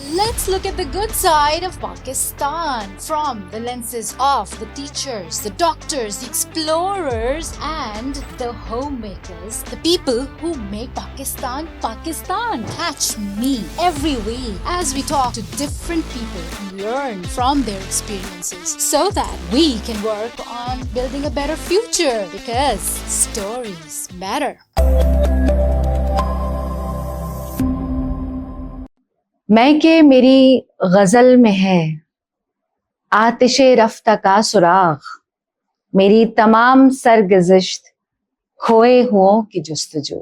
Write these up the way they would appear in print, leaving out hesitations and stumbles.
Let's look at the good side of Pakistan from the lenses of the teachers, the doctors, the explorers, and the homemakers, the people who make Pakistan Pakistan. Catch me every week as we talk to different people and learn from their experiences so that we can work on building a better future, because stories matter. میں کہ میری غزل میں ہے آتش رفتہ کا سراغ، میری تمام سرگزشت کھوئے ہوں کی جستجو۔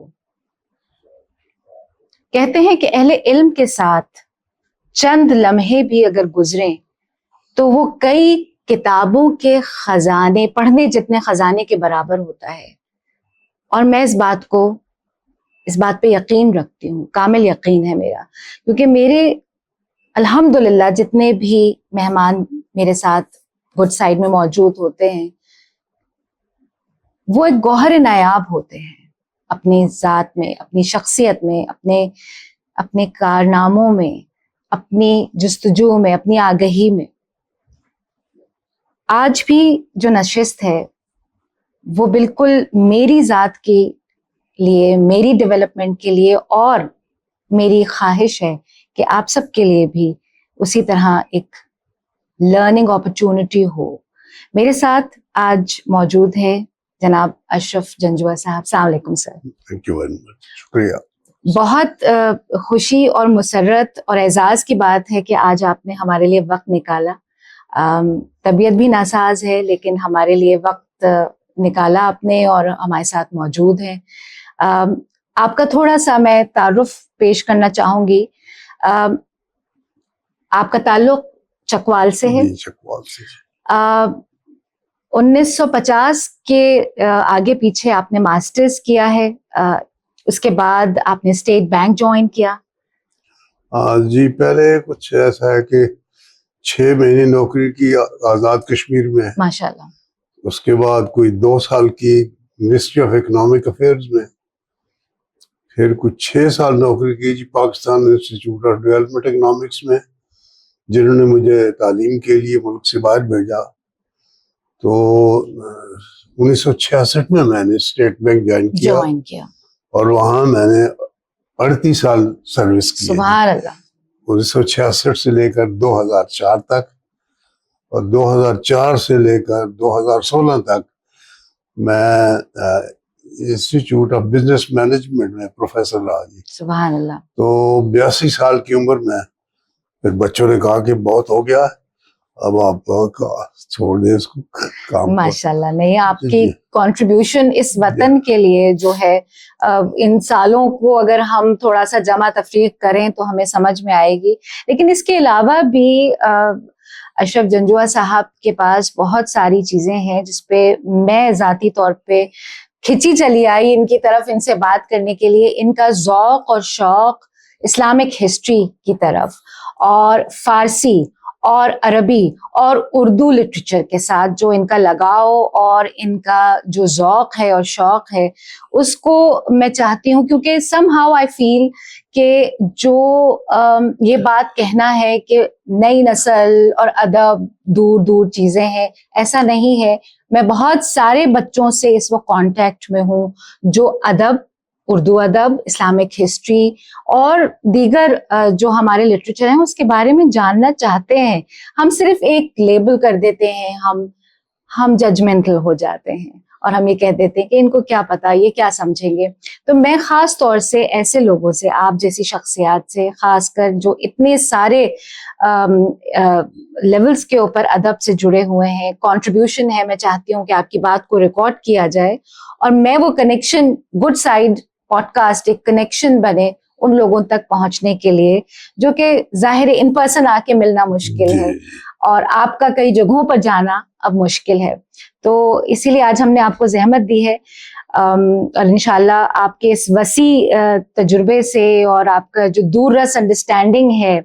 کہتے ہیں کہ اہل علم کے ساتھ چند لمحے بھی اگر گزریں تو وہ کئی کتابوں کے خزانے پڑھنے جتنے خزانے کے برابر ہوتا ہے، اور میں اس بات پہ یقین رکھتی ہوں، کامل یقین ہے میرا، کیونکہ میرے الحمدللہ جتنے بھی مہمان میرے ساتھ گڈ سائڈ میں موجود ہوتے ہیں وہ ایک گوہر نایاب ہوتے ہیں اپنی ذات میں، اپنی شخصیت میں، اپنے کارناموں میں، اپنی جستجو میں، اپنی آگہی میں۔ آج بھی جو نشست ہے وہ بالکل میری ذات کے لیے، میری ڈیولپمنٹ کے لیے، اور میری خواہش ہے کہ آپ سب کے لیے بھی اسی طرح ایک لرننگ اپرچونٹی ہو۔ میرے ساتھ آج موجود ہے جناب اشرف جنجوعہ صاحب۔ السلام علیکم سر۔ تھینک یو ویری مچ، شکریہ۔ بہت خوشی اور مسرت اور اعزاز کی بات ہے کہ آج آپ نے ہمارے لیے وقت نکالا۔ طبیعت بھی ناساز ہے لیکن ہمارے لیے وقت نکالا آپ نے اور ہمارے ساتھ موجود ہیں۔ آپ کا تھوڑا سا میں تعارف پیش کرنا چاہوں گی۔ آپ کا تعلق چکوال سے ہے۔ چکوال سے۔ 1950 کے آگے پیچھے آپ نے ماسٹرز کیا ہے، اس کے بعد آپ نے اسٹیٹ بینک جوائن کیا۔ جی، پہلے کچھ ایسا ہے کہ 6 مہینے نوکری کی آزاد کشمیر میں، ماشاءاللہ۔ اس کے بعد کوئی 2 سال کی منسٹری آف اکنامک افیئرز میں، پھر کچھ 6 سال نوکری کی جی Pakistan Institute of Development Economics میں، جنہوں نے مجھے تعلیم کے لیے ملک سے باہر بھیجا۔ تو 1966 میں نے اسٹیٹ بینک جوائن کیا اور وہاں میں نے 38 سال سروس کی۔ سبحان اللہ۔ 1966 سے لے کر 2004 تک، اور 2004 سے لے کر 2016 تک میں انسٹیٹیوٹ آف بزنس مینجمنٹ میں پروفیسر رہا جی۔ سبحان اللہ۔ تو 82 سال کی عمر میں پھر بچوں نے کہا کہ بہت ہو گیا، اب آپ چھوڑ دیں اس کو کام۔ ماشاءاللہ، نہیں، آپ کی کنٹریبیوشن اس وطن کے لیے جو ہے ان سالوں کو اگر ہم تھوڑا سا جمع تفریق کریں تو ہمیں سمجھ میں آئے گی۔ لیکن اس کے علاوہ بھی اشرف جنجوعہ صاحب کے پاس بہت ساری چیزیں ہیں جس پہ میں ذاتی طور پہ کھچی چلی آئی ان کی طرف، ان سے بات کرنے کے لیے۔ ان کا ذوق اور شوق اسلامک ہسٹری کی طرف اور فارسی اور عربی اور اردو لٹریچر کے ساتھ جو ان کا لگاؤ اور ان کا جو ذوق ہے اور شوق ہے، اس کو میں چاہتی ہوں، کیونکہ سم ہاؤ آئی فیل کہ جو یہ بات کہنا ہے کہ نئی نسل اور ادب دور دور چیزیں ہیں، ایسا نہیں ہے۔ میں بہت سارے بچوں سے اس وقت کانٹیکٹ میں ہوں جو ادب، اردو ادب، اسلامک ہسٹری اور دیگر جو ہمارے لٹریچر ہیں اس کے بارے میں جاننا چاہتے ہیں۔ ہم صرف ایک لیبل کر دیتے ہیں، ہم ججمنٹل ہو جاتے ہیں اور ہم یہ کہہ دیتے ہیں کہ ان کو کیا پتا، یہ کیا سمجھیں گے۔ تو میں خاص طور سے ایسے لوگوں سے، آپ جیسی شخصیات سے، خاص کر جو اتنے سارے لیولز کے اوپر ادب سے جڑے ہوئے ہیں، کنٹریبیوشن ہے، میں چاہتی ہوں کہ آپ کی بات کو ریکارڈ کیا جائے اور میں وہ connection, good side podcast ایک کنیکشن بنے ان لوگوں تک پہنچنے کے لیے جو کہ ظاہر ان پرسن آ کے ملنا مشکل ہے اور آپ کا کئی جگہوں پر جانا اب مشکل ہے۔ تو اسی لیے آج ہم نے آپ کو زحمت دی ہے، اور انشاءاللہ آپ کے اس وسیع تجربے سے اور آپ کا جو دور رس انڈرسٹینڈنگ ہے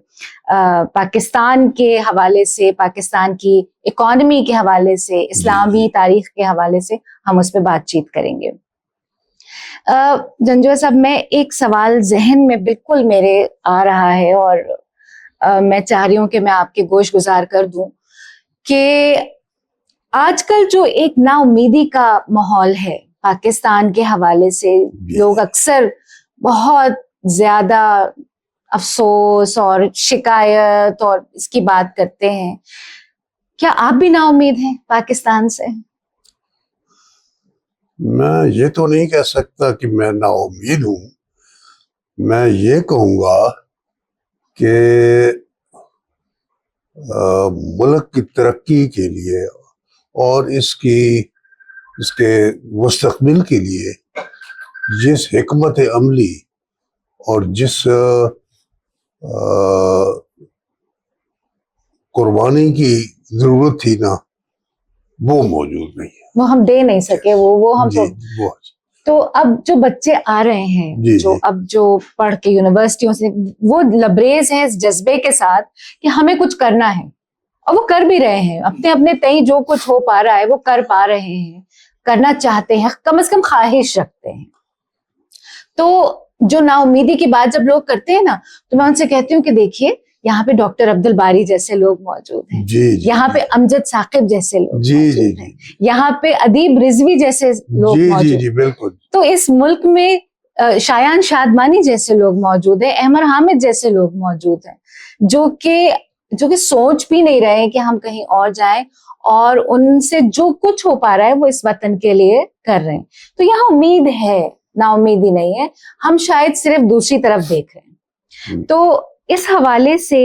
پاکستان کے حوالے سے، پاکستان کی اکانومی کے حوالے سے، اسلامی تاریخ کے حوالے سے، ہم اس پہ بات چیت کریں گے۔ جنجوعہ صاحب، میں ایک سوال ذہن میں بالکل میرے آ رہا ہے اور میں چاہ رہی ہوں کہ میں آپ کے گوش گزار کر دوں کہ آج کل جو ایک نا امیدی کا ماحول ہے پاکستان کے حوالے سے، لوگ اکثر بہت زیادہ افسوس اور شکایت اور اس کی بات کرتے ہیں، کیا آپ بھی نا امید ہیں پاکستان سے؟ میں یہ تو نہیں کہہ سکتا کہ میں نا امید ہوں. میں یہ کہوں گا کہ ملک کی ترقی کے لیے اور اس کے مستقبل کے لیے جس حکمت عملی اور جس قربانی کی ضرورت تھی نا، وہ موجود نہیں ہے. وہ ہم دے نہیں سکے، وہ ہم جی وہ تو اب جو بچے آ رہے ہیں، جی جو اب جو پڑھ کے یونیورسٹیوں سے، وہ لبریز ہیں اس جذبے کے ساتھ کہ ہمیں کچھ کرنا ہے، اور وہ کر بھی رہے ہیں، اپنے اپنے تئیں جو کچھ ہو پا رہا ہے وہ کر پا رہے ہیں، کرنا چاہتے ہیں، کم از کم خواہش رکھتے ہیں. تو جو نا امیدی کی بات جب لوگ کرتے ہیں نا، تو میں ان سے کہتی ہوں کہ دیکھیے یہاں پہ ڈاکٹر عبد الباری جیسے لوگ موجود ہیں، جی یہاں پہ امجد ثاقب جیسے لوگ جی جی موجود ہیں، یہاں پہ ادیب رضوی جیسے لوگ جی موجود جی ہیں. جی بالکل. تو اس ملک میں شایان شادمانی جیسے لوگ موجود ہیں، احمد حامد جیسے لوگ موجود ہیں، جو کہ سوچ بھی نہیں رہے کہ ہم کہیں اور جائیں، اور ان سے جو کچھ ہو پا رہا ہے وہ اس وطن کے لیے کر رہے ہیں. تو یہاں امید ہے، نا امیدی نہیں ہے، ہم شاید صرف دوسری طرف دیکھ رہے ہیں. تو اس حوالے سے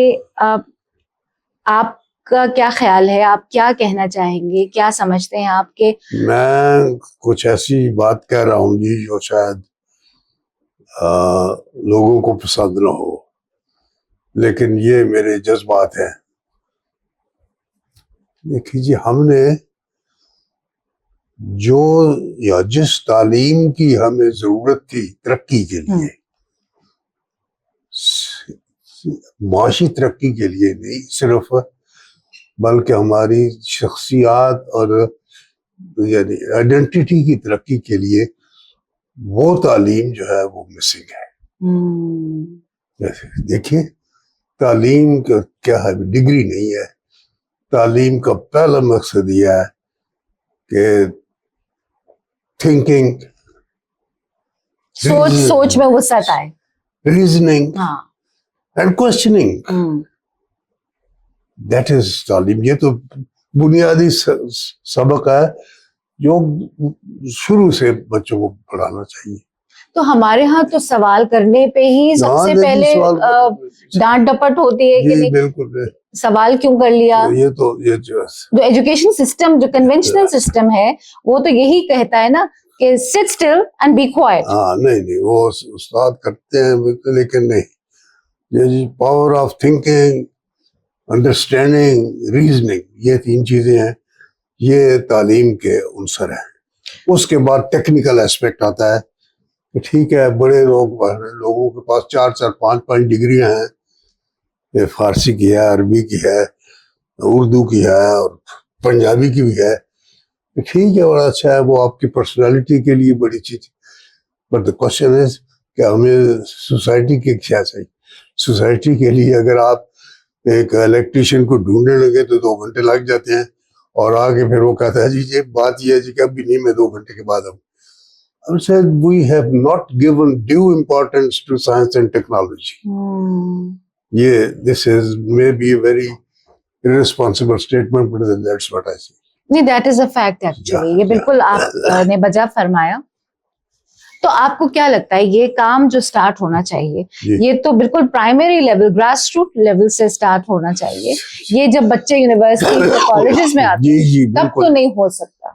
آپ کا کیا خیال ہے؟ آپ کیا کہنا چاہیں گے؟ کیا سمجھتے ہیں آپ کے؟ میں کچھ ایسی بات کہہ رہا ہوں جی جو شاید لوگوں کو پسند نہ ہو، لیکن یہ میرے جذبات ہیں. دیکھیے جی، ہم نے جس تعلیم کی ہمیں ضرورت تھی ترقی کے لیے، معاشی ترقی کے لیے نہیں صرف، بلکہ ہماری شخصیات اور یعنی آئیڈینٹی کی ترقی کے لیے وہ تعلیم جو ہے وہ مسنگ ہے. دیکھیے تعلیم کا کیا ہے، ڈگری نہیں ہے. تعلیم کا پہلا مقصد یہ ہے کہ تھنکنگ، سوچ میں وسعت آئے، reasoning and questioning. That is تعلیم. یہ تو بنیادی سبق ہے جو شروع سے بچوں کو پڑھانا چاہیے. تو ہمارے ہاں تو سوال کرنے پہ ہی سب سے پہلے ڈانٹ ڈپٹ ہوتی ہے کہ بالکل سوال کیوں کر لیا. یہ جو ایجوکیشن سسٹم، جو کنونشنل سسٹم ہے، وہ تو یہی کہتا ہے نا کہ sit still and be quiet. ہاں نہیں وہ استاد کرتے ہیں، لیکن نہیں، یہ power of thinking, understanding, reasoning, یہ تین چیزیں ہیں، یہ تعلیم کے عنصر ہیں. اس کے بعد ٹیکنیکل ایسپیکٹ آتا ہے کہ ٹھیک ہے، بڑے لوگوں کے پاس 4 5 ڈگریاں ہیں، فارسی کی ہے، عربی کی ہے، اردو کی ہے اور پنجابی کی بھی ہے، ٹھیک ہے، بڑا اچھا ہے، وہ آپ کی پرسنالٹی کے لیے بڑی چیز. بٹ دا کوشچن از کہ ہمیں سوسائٹی کے کیا چاہیے. سوسائٹی کے لیے اگر آپ ایک الیکٹریشین کو ڈھونڈنے لگے تو 2 گھنٹے لگ جاتے ہیں، اور آگے پھر وہ کہتا ہے جی یہ بات یہ ہے جی کہ اب بھی نہیں، میں 2 گھنٹے کے بعد ہم said we have not given due importance to science and technology. This is maybe a very irresponsible statement, but that's what I say. نہیں، that is a fact actually. یہ بالکل آپ نے بجا فرمایا. تو آپ کو کیا لگتا ہے یہ کام جو سٹارٹ ہونا چاہیے، یہ تو بالکل primary level, grass root level سے سٹارٹ ہونا چاہیے. یہ جب بچے یونیورسٹی کالجز میں آتے ہیں تب تو نہیں ہو سکتا.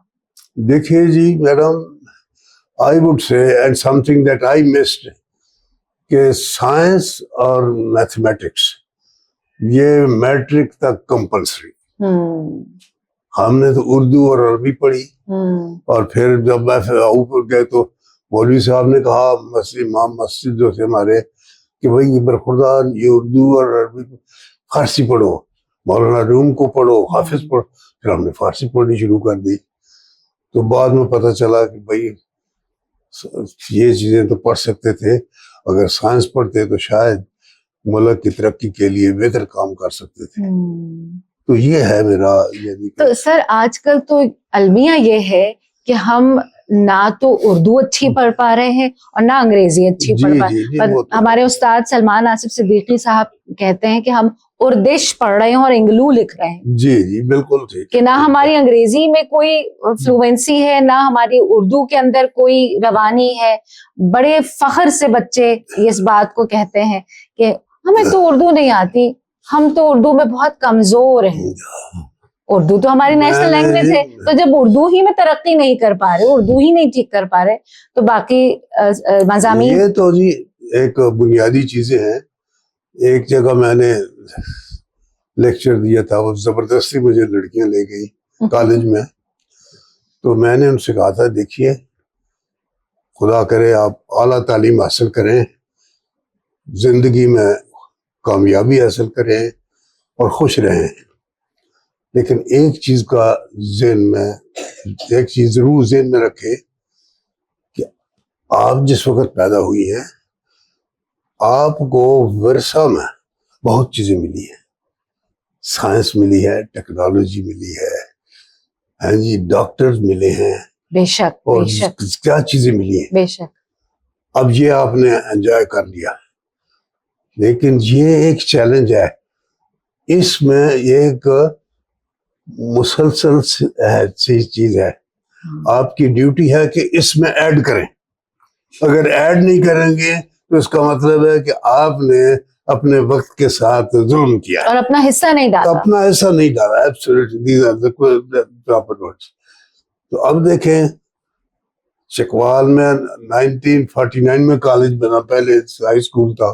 دیکھیے جی madam, I would say, and something that I missed, کہ سائنس اور میتھمیٹکس یہ میٹرک تک کمپلسری. ہم نے تو اردو اور عربی پڑھی، اور پھر جب میں اوپر گئے تو مولوی صاحب نے کہا، امام مسجد جو تھے ہمارے، کہ بھائی یہ برخوردار، یہ اردو اور عربی فارسی پڑھو، مولانا روم کو پڑھو، حافظ پڑھو. پھر ہم نے فارسی پڑھنی شروع کر دی. تو بعد میں پتہ چلا کہ بھائی یہ چیزیں تو پڑھ سکتے تھے، اگر سائنس پڑھتے تو شاید ملک کی ترقی کے لیے بہتر کام کر سکتے تھے. تو یہ ہے میرا. تو سر آج کل تو المیہ یہ ہے کہ ہم نہ تو اردو اچھی پڑھ پا رہے ہیں اور نہ انگریزی اچھی پڑھ پا رہے ہیں. ہمارے استاد سلمان آصف صدیقی صاحب کہتے ہیں کہ ہم اردش پڑھ رہے ہیں اور انگلو لکھ رہے ہیں. جی بالکل ٹھیک. کہ نہ ہماری انگریزی میں کوئی فلوئنسی ہے نہ ہماری اردو کے اندر کوئی روانی ہے. بڑے فخر سے بچے اس بات کو کہتے ہیں کہ ہمیں تو اردو نہیں آتی, ہم تو اردو میں بہت کمزور ہیں. اردو تو ہماری نیشنل لینگویج ہے, تو جب اردو ہی میں ترقی نہیں کر پا رہے, اردو ہی نہیں ٹھیک کر پا رہے, تو باقی مضامین. یہ تو جی ایک بنیادی چیزیں ہیں. ایک جگہ میں نے لیکچر دیا تھا, وہ زبردستی مجھے لڑکیاں لے گئی کالج میں. تو میں نے ان سے کہا تھا دیکھیے خدا کرے آپ اعلیٰ تعلیم حاصل کریں, زندگی میں کامیابی حاصل کریں اور خوش رہیں, لیکن ایک چیز کا ایک چیز ضرور ذہن میں رکھے کہ آپ جس وقت پیدا ہوئی ہیں آپ کو ورثہ میں بہت چیزیں ملی ہیں. سائنس ملی ہے, ٹیکنالوجی ملی ہے, ہاں جی ڈاکٹرز ملے ہیں, بے شک اور بے شک کیا چیزیں ملی ہیں. بے شک. اب یہ آپ نے انجوائے کر لیا, لیکن یہ ایک چیلنج ہے, اس میں ایک مسلسل چیز ہے. آپ کی ڈیوٹی ہے کہ اس میں ایڈ کریں. اگر ایڈ نہیں کریں گے تو اس کا مطلب ہے کہ آپ نے اپنے وقت کے ساتھ ظلم کیا اور اپنا حصہ نہیں ڈالا. اپنا ایسا نہیں ڈالا. تو اب دیکھیں چکوال میں 1949 میں کالج بنا, پہلے ہائی اسکول تھا,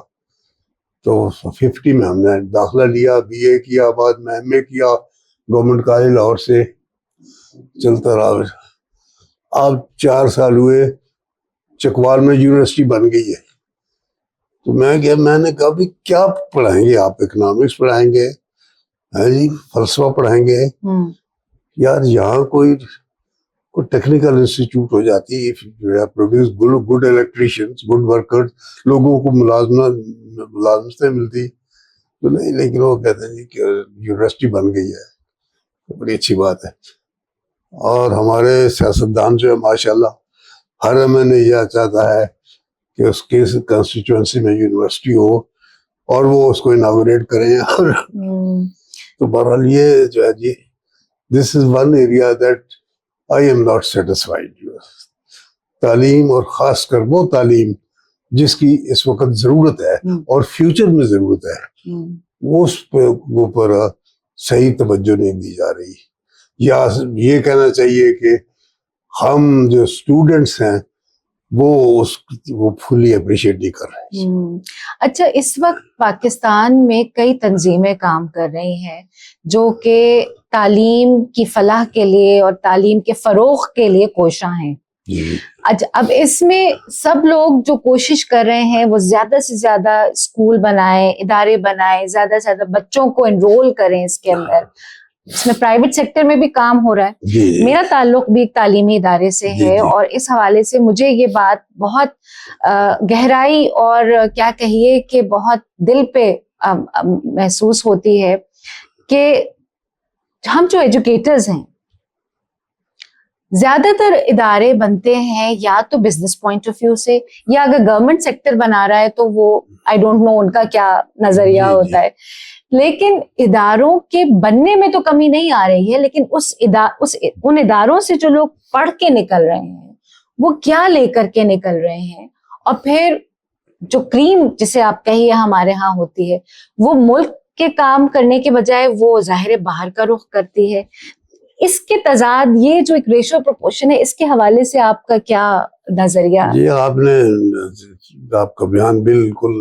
تو 50 میں ہم نے داخلہ لیا, بی اے کیا, بعد میں ایم اے کیا گورنمنٹ کالج لاہور سے, چلتا رہا. اب 4 سال ہوئے, چکوال میں یونیورسٹی بن گئی ہے. تو میں نے کہا بھی کیا پڑھائیں گے آپ؟ اکنامکس پڑھائیں گے, ہاں جی فلسفہ پڑھائیں گے؟ یار یہاں کوئی ٹیکنیکل انسٹیٹیوٹ ہو جاتی, پروڈیوس گڈ الیکٹریشینز, گڈ ورکرز, لوگوں کو ملازمتیں ملتی. تو نہیں, لیکن وہ کہتے ہیں جی کہ یونیورسٹی بن گئی ہے, بڑی اچھی بات ہے. اور ہمارے سیاستدان جو ہے ماشاءاللہ ہر ایم یہ چاہتا ہے کہ اس کے کانسٹیچوئنسی میں یونیورسٹی ہو اور وہ اس کو اناگوریٹ کریں. اور تو بہرحال یہ جو ہے جی this is one area that I am not satisfied. تعلیم, اور خاص کر وہ تعلیم جس کی اس وقت ضرورت ہے اور فیوچر میں ضرورت ہے, وہ اس پہ اوپر صحیح توجہ نہیں دی جا رہی. یا یہ کہنا چاہیے کہ ہم جو اسٹوڈنٹس ہیں وہ فلی اپریشیٹ نہیں کر رہے ہیں. اچھا, اس وقت پاکستان میں کئی تنظیمیں کام کر رہی ہیں جو کہ تعلیم کی فلاح کے لیے اور تعلیم کے فروغ کے لیے کوشاں ہیں. اچھا, اب اس میں سب لوگ جو کوشش کر رہے ہیں وہ زیادہ سے زیادہ اسکول بنائیں, ادارے بنائیں, زیادہ سے زیادہ بچوں کو انرول کریں اس کے اندر. اس میں پرائیویٹ سیکٹر میں بھی کام ہو رہا ہے. میرا تعلق بھی ایک تعلیمی ادارے سے ہے, اور اس حوالے سے مجھے یہ بات بہت گہرائی اور کیا کہیے کہ بہت دل پہ محسوس ہوتی ہے کہ ہم جو ایجوکیٹرز ہیں, زیادہ تر ادارے بنتے ہیں یا تو بزنس پوائنٹ آف ویو سے, یا اگر گورنمنٹ سیکٹر بنا رہا ہے تو وہ آئی ڈونٹ نو ان کا کیا نظریہ ہوتا ہے. لیکن اداروں کے بننے میں تو کمی نہیں آ رہی ہے, لیکن ان اداروں سے جو لوگ پڑھ کے نکل رہے ہیں وہ کیا لے کر کے نکل رہے ہیں, اور پھر جو کریم جسے آپ کہیے ہمارے ہاں ہوتی ہے وہ ملک کے کام کرنے کے بجائے وہ ظاہر باہر کا رخ کرتی ہے. اس کے تضاد, یہ جو ایک ریشو پروپورشن ہے, اس کے حوالے سے آپ کا کیا نظریہ؟ جی آپ کا بیان بالکل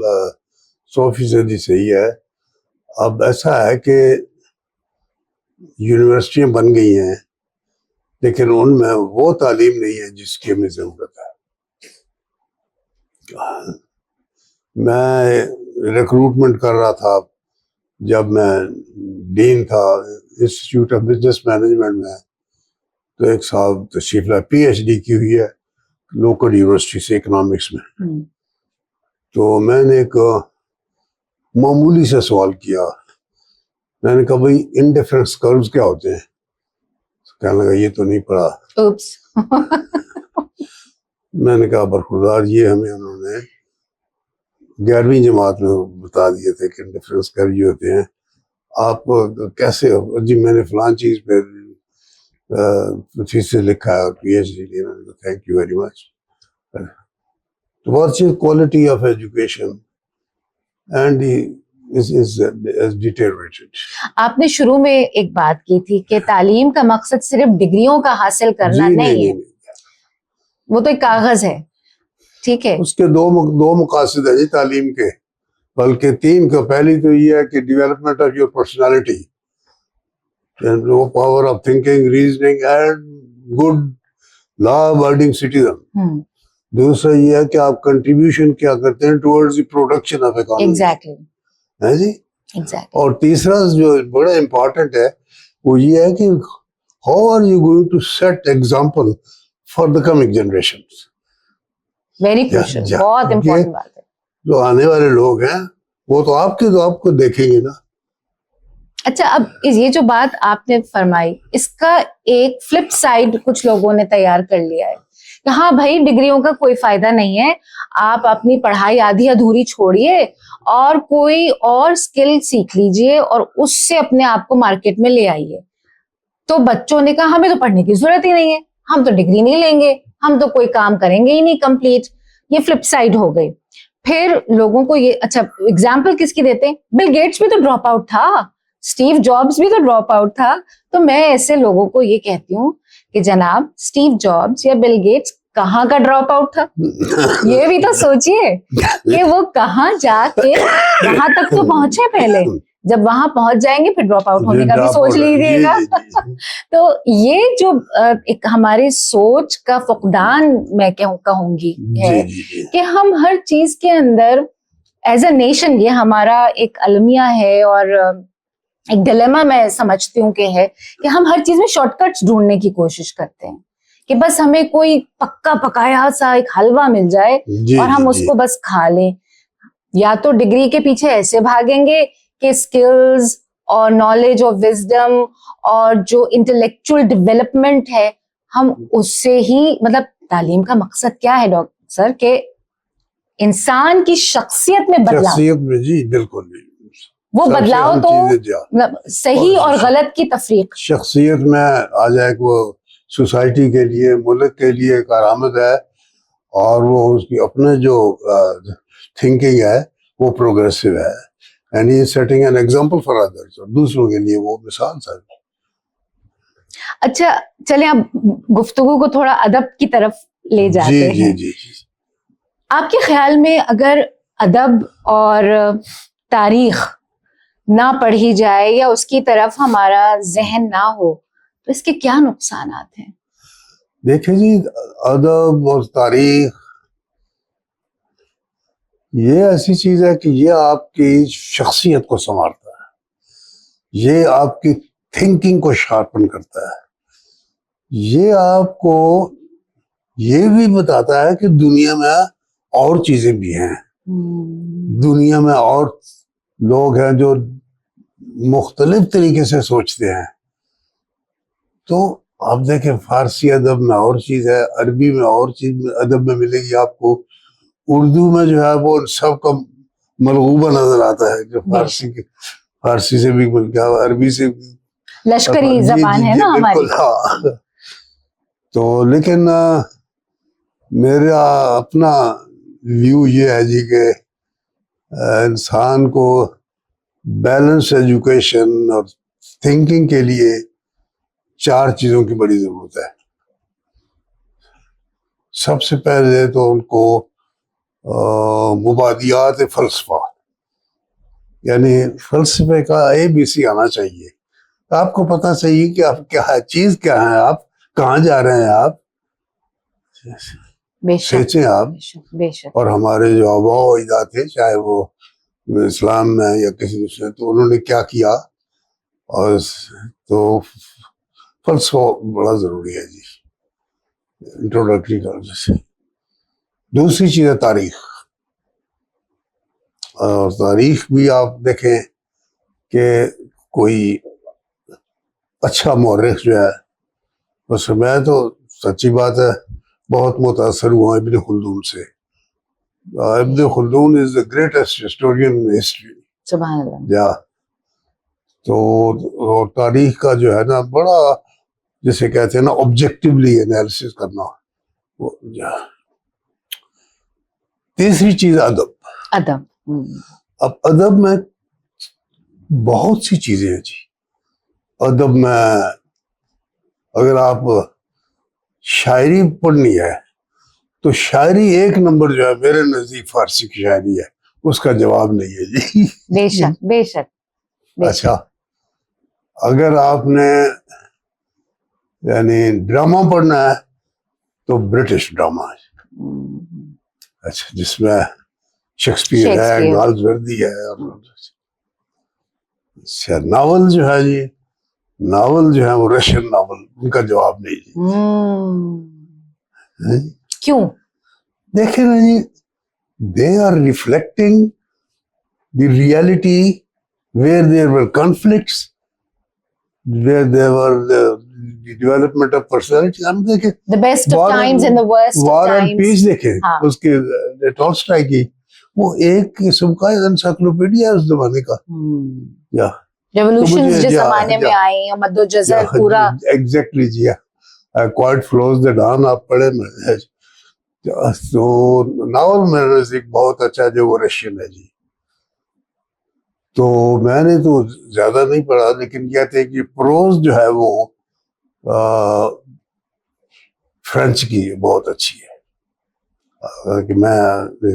100% صحیح ہے. اب ایسا ہے کہ یونیورسٹیاں بن گئی ہیں لیکن ان میں وہ تعلیم نہیں ہے جس کی ہمیں ضرورت ہے. میں ریکروٹمنٹ کر رہا تھا جب میں ڈین تھا انسٹیٹیوٹ آف بزنس مینجمنٹ میں, تو ایک صاحب تشریف لائے, پی ایچ ڈی کی ہوئی ہے لوکل یونیورسٹی سے اکنامکس میں. تو میں نے ایک معمولی سے سوال کیا. میں نے کہا بھائی انڈیفرنس کروز کیا ہوتے ہیں؟ کہنے لگا یہ تو نہیں پڑھا. میں نے کہا برخوردار یہ ہمیں انہوں نے 11ویں جماعت میں بتا دیے تھے کہ انڈیفرنس کرو یہ ہوتے ہیں. آپ کیسے جی میں نے فلان چیز پہ تھیسس لکھا ہے اور پی ایچ ڈی لی. میں نے کہا تھینک یو ویری مچ. تو بہت چیز کوالٹی آف ایجوکیشن اینڈ آپ نے شروع میں ایک بات کی تھی کہ تعلیم کا مقصد صرف ڈگریوں کا حاصل کرنا نہیں ہے، وہ تو ایک کاغذ ہے. ٹھیک ہے، اس کے دو مقاصد ہیں جی تعلیم کے، بلکہ 3 کا. پہلی تو یہ ہے کہ development of your personality, power of thinking, reasoning and good law abiding citizen. دوسرا یہ ہے کہ آپ کنٹریبیوشن کیا کرتے ہیں towards the production of economy. Exactly ہے جی. اور تیسرا جو بڑا امپورٹنٹ ہے وہ یہ ہے کہ how are you going to set example for the coming generations. Very crucial, بہت امپورٹنٹ بات ہے. جو آنے والے لوگ ہیں وہ تو آپ کو دیکھیں گے نا. اچھا، اب یہ جو بات آپ نے فرمائی اس کا ایک فلپ سائڈ کچھ لوگوں نے تیار کر لیا ہے کہ ہاں بھائی ڈگریوں کا کوئی فائدہ نہیں ہے، آپ اپنی پڑھائی آدھی ادھوری چھوڑیے اور کوئی اور اسکل سیکھ لیجئے اور اس سے اپنے آپ کو مارکیٹ میں لے آئیے. تو بچوں نے کہا ہمیں تو پڑھنے کی ضرورت ہی نہیں ہے، ہم تو ڈگری نہیں لیں گے، ہم تو کوئی کام کریں گے ہی نہیں کمپلیٹ. یہ فلپ سائڈ ہو گئی. پھر لوگوں کو یہ اچھا اگزامپل کس کی دیتے ہیں؟ بل گیٹس بھی تو ڈراپ آؤٹ تھا، اسٹیو جابس بھی تو ڈراپ آؤٹ تھا. تو میں ایسے لوگوں کو یہ کہتی ہوں کہ جناب اسٹیو جابس یا بل گیٹس کہاں کا ڈراپ آؤٹ تھا؟ یہ بھی تو سوچئے کہ وہ کہاں جا کے وہاں تک تو پہنچے پہلے. جب وہاں پہنچ جائیں گے پھر ڈراپ آؤٹ ہونے کا بھی سوچ لیجیے گا. تو یہ جو ایک ہماری سوچ کا فقدان میں کہوں گی ہے کہ ہم ہر چیز کے اندر ایز اے نیشن، یہ ہمارا ایک المیہ ہے اور ایک ڈیلیما میں سمجھتی ہوں کہ ہے کہ ہم ہر چیز میں شارٹ کٹس ڈھونڈنے کی کوشش کرتے ہیں کہ بس ہمیں کوئی پکا پکایا سا ایک حلوہ مل جائے اور ہم اس کو بس کھا لیں. یا تو ڈگری کے پیچھے ایسے بھاگیں گے کہ اسکلز اور نالج اور وزڈم اور جو انٹلیکچوئل ڈیولپمنٹ ہے ہم اس سے ہی، مطلب تعلیم کا مقصد کیا ہے ڈاکٹر سر؟ کہ انسان کی شخصیت میں بدلاؤ. جی بالکل، وہ بدلاؤ تو صحیح اور غلط کی تفریق شخصیت میں آ جائے کہ وہ سوسائٹی کے لیے، ملک کے لیے کارآمد ہے اور وہ اس کی اپنے جو تھنکنگ ہے وہ پروگریسو ہے. And he is setting an example for others, اور دوسروں کے لیے وہ مثال ہے. اچھا چلیں اب گفتگو کو تھوڑا ادب کی طرف لے جاتے ہیں. جی. آپ کے خیال میں اگر ادب اور تاریخ نہ پڑھی جائے یا اس کی طرف ہمارا ذہن نہ ہو تو اس کے کیا نقصانات ہیں؟ دیکھیں جی، ادب اور تاریخ یہ ایسی چیز ہے کہ یہ آپ کی شخصیت کو سنوارتا ہے، یہ آپ کی تھنکنگ کو شارپن کرتا ہے، یہ آپ کو یہ بھی بتاتا ہے کہ دنیا میں اور چیزیں بھی ہیں، دنیا میں اور لوگ ہیں جو مختلف طریقے سے سوچتے ہیں. تو آپ دیکھیں فارسی ادب میں اور چیز ہے، عربی میں اور چیز ادب میں ملے گی آپ کو، اردو میں جو ہے وہ سب کا ملغوبہ نظر آتا ہے جو فارسی سے بھی مل گیا، عربی سے لشکری زبان ہے نا ہماری. تو لیکن میرا اپنا ویو یہ ہے جی کہ انسان کو بیلنس ایجوکیشن اور تھنکنگ کے لیے 4 چیزوں کی بڑی ضرورت ہے. سب سے پہلے تو ان کو مبادیات فلسفہ، یعنی فلسفے کا ABC آنا چاہیے. آپ کو پتہ چاہیے کہ آپ کیا ہے، چیز کیا ہے، آپ کہاں جا رہے ہیں، آپ سوچیں آپ. اور ہمارے جو آباء و اجداد تھے، چاہے وہ اسلام میں یا کسی دوسرے، تو انہوں نے کیا کیا، اور تو فلسفہ بڑا ضروری ہے جی انٹروڈکٹری کا وجہ سے. دوسری چیز ہے تاریخ. اور تاریخ بھی آپ دیکھیں کہ کوئی اچھا مورخ جو ہے اس میں تو سچی بات ہے بہت متاثر ہوا ابن خلدون سے. Ibn Khaldun is the greatest historian in history. سبحان اللہ. یا تو تاریخ کا جو ہے نا بڑا جسے کہتے ہیں نا آبجیکٹیولی انالیسس کرنا. تیسری چیز ادب. ادب. اب ادب میں بہت سی چیزیں ہیں جی. ادب میں اگر آپ شاعری پڑھنی ہے تو شاعری ایک نمبر جو ہے میرے نزدیک فارسی کی شاعری ہے, اس کا جواب نہیں ہے جی. بے شک بے شک. اچھا اگر آپ نے یعنی ڈرامہ پڑھنا ہے تو برٹش ڈرامہ ہے. اچھا جس میں شیکسپیئر ہے, گالزوردی ہے. اچھا ناول جو ہے جی, ناول جو ہے وہ رشین ناول, ان کا جواب نہیں جی. کیوں؟ دیکھیں نا جی, they are reflecting the reality where there were conflicts, where there were the development of personality. ہم دیکھیں the best of times and the worst of War and times. Peace دیکھیں اس کے ٹولسٹائی کی, وہ ایک قسم کا انسائکلوپیڈیا ہے اس زمانے کا. یا ریولوشنز جس زمانے میں آئی اور مد و جزر پورا. ایگزیکٹلی جی. کوائٹ فلوز دا ڈان آپ پڑھے میں تو ناول میں نزدیک بہت اچھا جو وہ رشین ہے جی. تو میں نے تو زیادہ نہیں پڑھا, لیکن کہتے ہیں کہ پروز جو ہے وہ فرینچ کی بہت اچھی ہے, کہ میں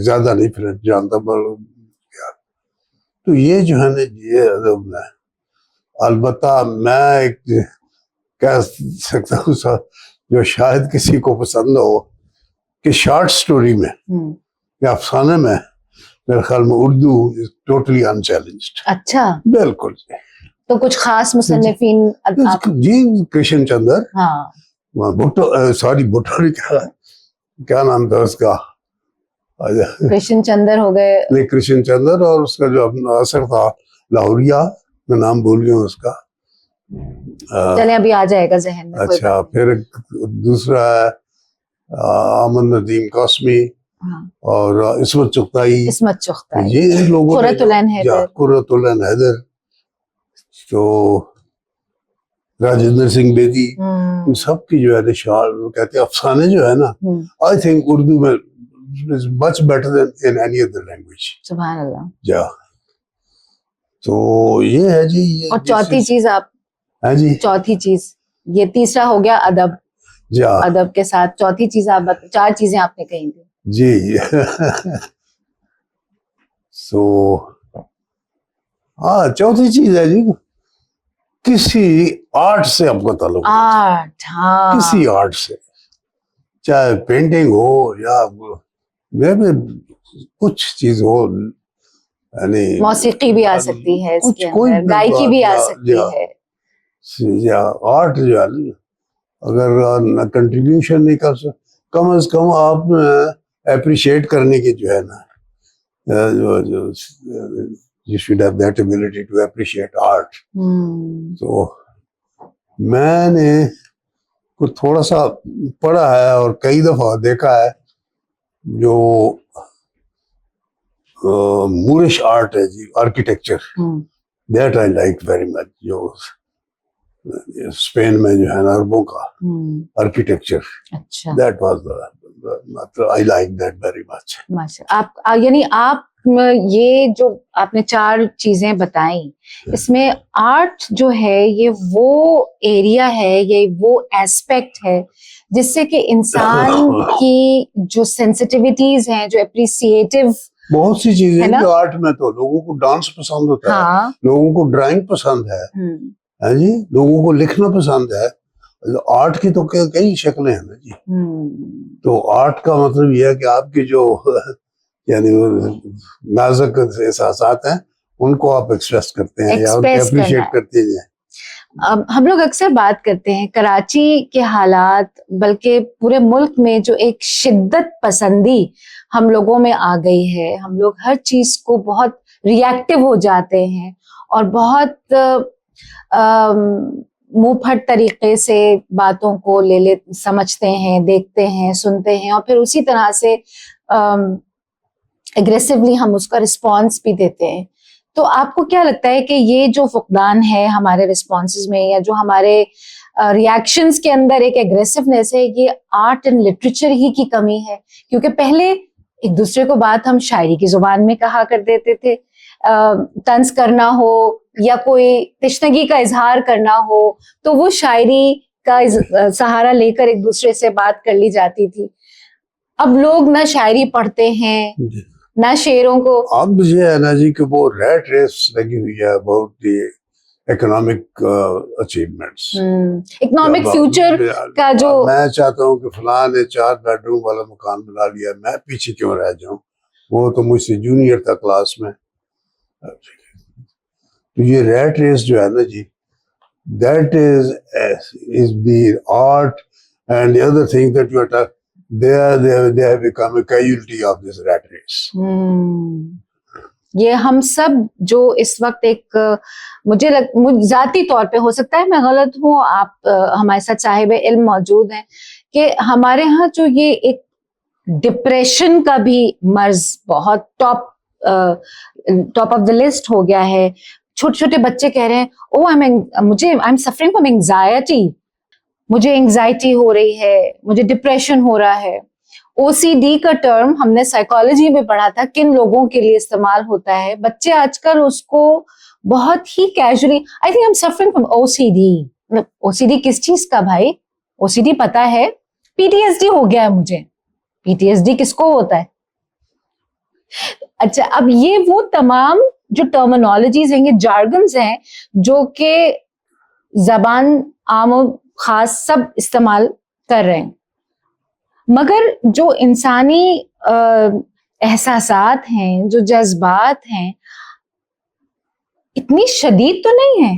زیادہ نہیں فرینچ جانتا پر تو یہ جو ہے نا یہ ادب میں. البتہ میں ایک کہہ سکتا ہوں جو شاید کسی کو پسند ہو کہ شارٹ سٹوری میں یا افسانے میں میرے خیال میں اردو از ٹوٹلی انچیلنجڈ. اچھا بالکل. تو کچھ خاص مصنفین جی کرشن چندر, ہاں بھٹو, سوری بھٹو کیا نام تھا اس کا, کرشن چندر ہو گئے. نہیں کرشن چندر, اور اس کا جو اپنا اثر تھا لاہوریا, میں نام بھول گیا اس کا. چلیں ابھی آ جائے گا ذہن میں. اچھا پھر دوسرا ہے احمد ندیم قاسمی اور عصمت چغتائی. عصمت چغتائی, یہ لوگوں قرۃ العین حیدر. قرۃ العین حیدر, تو راجندر سنگھ بیدی, ان سب کی جو ہے نشان کہتے ہیں افسانے جو ہے نا, آئی تھنک اردو میں much better than in any other language. سبحان اللہ. جا تو یہ ہے جی. اور چوتھی چیز آپ, ہاں جی چوتھی چیز, یہ تیسرا ہو گیا ادب. جا ادب کے ساتھ چوتھی چیز آپ, چار چیزیں آپ نے کہی تھی جی. سو ہاں چوتھی چیز ہے جی کسی آرٹ سے آپ کو تعلق. آرٹ, ہاں کسی آرٹ سے, چاہے پینٹنگ ہو یا کچھ چیز ہو, یعنی موسیقی بھی آ سکتی ہے اس کے کوئی اندر, گائکی بھی آ سکتی ہے. یا آرٹ جو ہے اگر کنٹریبیوشن نہیں کر سکتے, کم از کم آپ اپریشیٹ کرنے کی جو ہے نا, you should have that ability to appreciate art. تو میں نے کچھ تھوڑا سا پڑھا ہے اور کئی دفعہ دیکھا ہے جو مورش آرٹ ہے جی, architecture, that I like very much. جو اسپین میں جو ہے نا عربوں کا آرکیٹیکچر, اچھا, that was I like that very much. ماشاء. آپ یعنی آپ یہ جو آپ نے چار چیزیں بتائیں, اس میں آرٹ جو ہے یہ وہ ایریا ہے, یہ وہ ایسپیکٹ ہے جس سے کہ انسان کی جو سینسٹیوٹیز ہیں, جو اپریسیٹیو بہت سی چیزیں جو آرٹ میں, تو لوگوں کو ڈانس پسند ہوتا ہے, لوگوں کو ڈرائنگ پسند ہے, ہے جی, لوگوں کو لکھنا پسند ہے. آرٹ کی تو کئی شکلیں ہیں نا جی. تو آرٹ کا مطلب یہ ہے کہ آپ کی جو یعنی نازک احساسات ہیں ان کو آپ ایکسپریس کرتے ہیں یا ان کو اپریشیٹ کرتے ہیں. اب ہم لوگ اکثر بات کرتے ہیں کراچی کے حالات، بلکہ پورے ملک میں جو ایک شدت پسندی ہم لوگوں میں آ گئی ہے، ہم لوگ ہر چیز کو بہت ریئیکٹو ہو جاتے ہیں اور بہت منہ پھٹ طریقے سے باتوں کو سمجھتے ہیں، دیکھتے ہیں، سنتے ہیں، اور پھر اسی طرح سے اگریسولی ہم اس کا رسپانس بھی دیتے ہیں. تو آپ کو کیا لگتا ہے کہ یہ جو فقدان ہے ہمارے رسپانسز میں، یا جو ہمارے ریاکشنز کے اندر ایک اگریسونیس ہے، یہ آرٹ اینڈ لٹریچر ہی کی کمی ہے؟ کیونکہ پہلے ایک دوسرے کو بات ہم شاعری کی زبان میں کہا کر دیتے تھے، طنز کرنا ہو یا کوئی تشنگی کا اظہار کرنا ہو تو وہ شاعری کا سہارا لے کر ایک دوسرے سے بات کر لی جاتی تھی. اب لوگ نہ شاعری پڑھتے ہیں نہ شعروں کو. اب یہ ہے نا جی کہ وہ ریٹ ریس لگی ہوئی ہے about the economic achievements, economic future کا جو میں چاہتا ہوں کہ فلاں نے 4 بیڈ روم والا مکان بنا لیا، میں پیچھے کیوں رہ جاؤں، وہ تو مجھ سے جونیئر تھا کلاس میں. تو یہ ریٹ ریس جو ہے نا جی، that is the art and the other thing that you are they have become a casualty of this rat race. یہ ہم سب جو اس وقت ایک مجھے ذاتی طور پہ، ہو سکتا ہے میں غلط ہوں، آپ ہمارے ساتھ صاحب علم موجود ہیں، کہ ہمارے ہاں جو یہ ایک ڈپریشن کا بھی مرض بہت ٹاپ آف دا لسٹ ہو گیا ہے. چھوٹے چھوٹے بچے کہہ رہے ہیں مجھے آئی ایم سفرنگ فرام اینگزائٹی، مجھے انگزائٹی ہو رہی ہے، مجھے ڈپریشن ہو رہا ہے. او سی ڈی کا ٹرم ہم نے سائیکالوجی میں پڑھا تھا کن لوگوں کے لیے استعمال ہوتا ہے. بچے آج کل اس کو بہت ہی casually, I think I am suffering from O C D. O C D کس چیز کا بھائی؟ او سی ڈی پتا ہے، پی ٹی ایس ڈی ہو گیا ہے مجھے. پی ٹی ایس ڈی کس کو ہوتا ہے؟ اچھا، اب یہ وہ تمام جو ٹرمینالوجیز ہیں، یہ جارگنز ہیں جو کہ زبان عام و خاص سب استعمال کر رہے ہیں، مگر جو انسانی احساسات ہیں، جو جذبات ہیں، اتنی شدید تو نہیں ہے.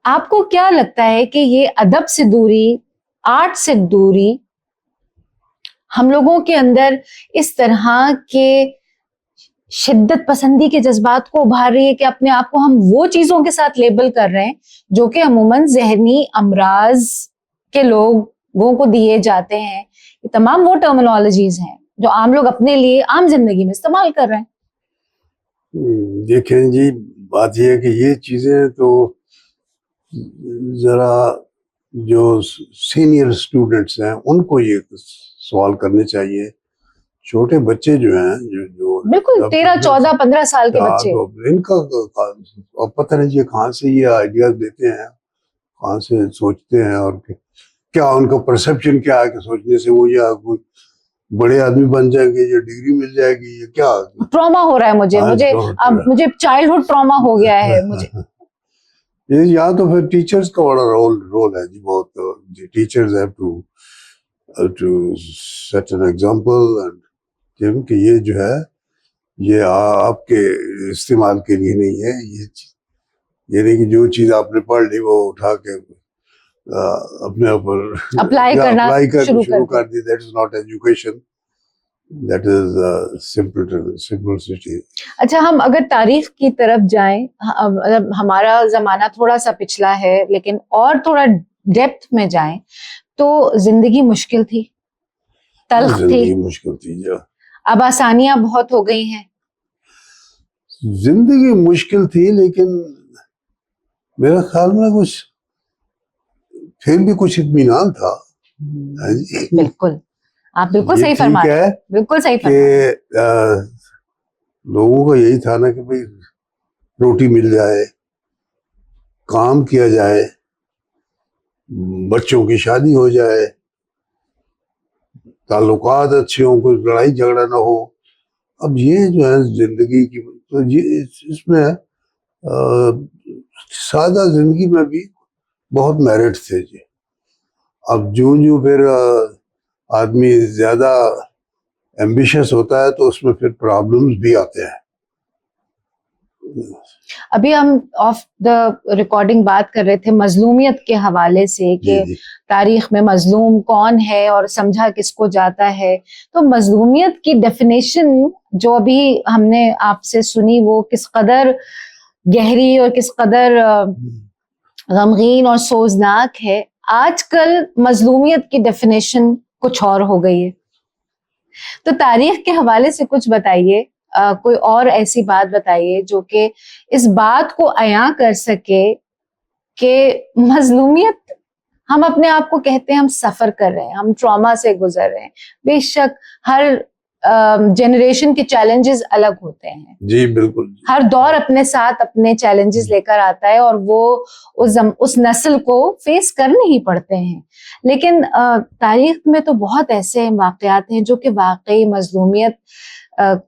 آپ کو کیا لگتا ہے کہ یہ ادب سے دوری، آرٹ سے دوری ہم لوگوں کے اندر اس طرح کے شدت پسندی کے جذبات کو ابھار رہی ہے کہ اپنے آپ کو ہم وہ چیزوں کے ساتھ لیبل کر رہے ہیں جو کہ عموماً ذہنی امراض کے لوگوں کو دیے جاتے ہیں؟ یہ تمام وہ ٹرمینالوجیز ہیں جو عام لوگ اپنے لیے عام زندگی میں استعمال کر رہے ہیں. دیکھیں جی، بات یہ ہے کہ یہ چیزیں تو ذرا جو سینئر اسٹوڈنٹس ہیں ان کو یہ سوال کرنے چاہیے. چھوٹے بچے جو ہیں جو بالکل 13 14 15 سال کے بچے، ان کا پتہ نہیں جی کہاں سے یہ آئیڈیاز دیتے ہیں، کہاں سے سوچتے ہیں، اور کیا ان کا پرسپشن کیا ہے کہ سوچنے سے وہ یا کوئی بڑے آدمی بن جائیں گے، یہ ڈگری مل جائے گی، یہ کیا ٹراما ہو رہا ہے مجھے چائلڈہڈ ٹراما ہو گیا ہے مجھے. یہاں تو پھر ٹیچرز کا بڑا رول ہے جی، بہت. Teachers have to set an example and کہ یہ جو ہے یہ آپ کے استعمال کے لیے نہیں ہے. یہ نہیں کہ جو چیز آپ نے پڑھ لی وہ اٹھا کے اپنے اوپر اپلائی کرنا شروع کر دی. That is not education, that is simplicity سٹی. اچھا، ہم اگر تاریخ کی طرف جائیں، ہمارا زمانہ تھوڑا سا پچھلا ہے لیکن اور تھوڑا ڈیپتھ میں جائیں تو زندگی مشکل تھی، تلخ تھی، زندگی مشکل تھی. اب آسانیاں بہت ہو گئی ہیں. زندگی مشکل تھی لیکن میرے خیال میں پھر بھی کچھ اطمینان تھا. بالکل، آپ بالکل صحیح فرما رہے ہیں، بالکل صحیح فرما رہے ہیں. کہ لوگوں کا یہی تھا نا کہ بھئی روٹی مل جائے، کام کیا جائے، بچوں کی شادی ہو جائے، تعلقات اچھے ہوں، کوئی لڑائی جھگڑا نہ ہو. اب یہ جو ہے زندگی کی، تو اس میں سادہ زندگی میں بھی بہت میرٹ تھے جی. اب جو پھر آدمی زیادہ ایمبیشس ہوتا ہے تو اس میں پھر پرابلمز بھی آتے ہیں. ابھی ہم آف دا ریکارڈنگ بات کر رہے تھے مظلومیت کے حوالے سے کہ تاریخ میں مظلوم کون ہے اور سمجھا کس کو جاتا ہے. تو مظلومیت کی ڈیفینیشن جو ابھی ہم نے آپ سے سنی وہ کس قدر گہری اور کس قدر غمگین اور سوزناک ہے. آج کل مظلومیت کی ڈیفینیشن کچھ اور ہو گئی ہے. تو تاریخ کے حوالے سے کچھ بتائیے, کوئی اور ایسی بات بتائیے جو کہ اس بات کو عیاں کر سکے کہ مظلومیت, ہم اپنے آپ کو کہتے ہیں ہم سفر کر رہے ہیں, ہم ٹراما سے گزر رہے ہیں. بے شک ہر جنریشن کے چیلنجز الگ ہوتے ہیں. جی بالکل. ہر دور اپنے ساتھ اپنے چیلنجز لے کر آتا ہے اور وہ اس نسل کو فیس کرنے ہی پڑتے ہیں. لیکن تاریخ میں تو بہت ایسے واقعات ہیں جو کہ واقعی مظلومیت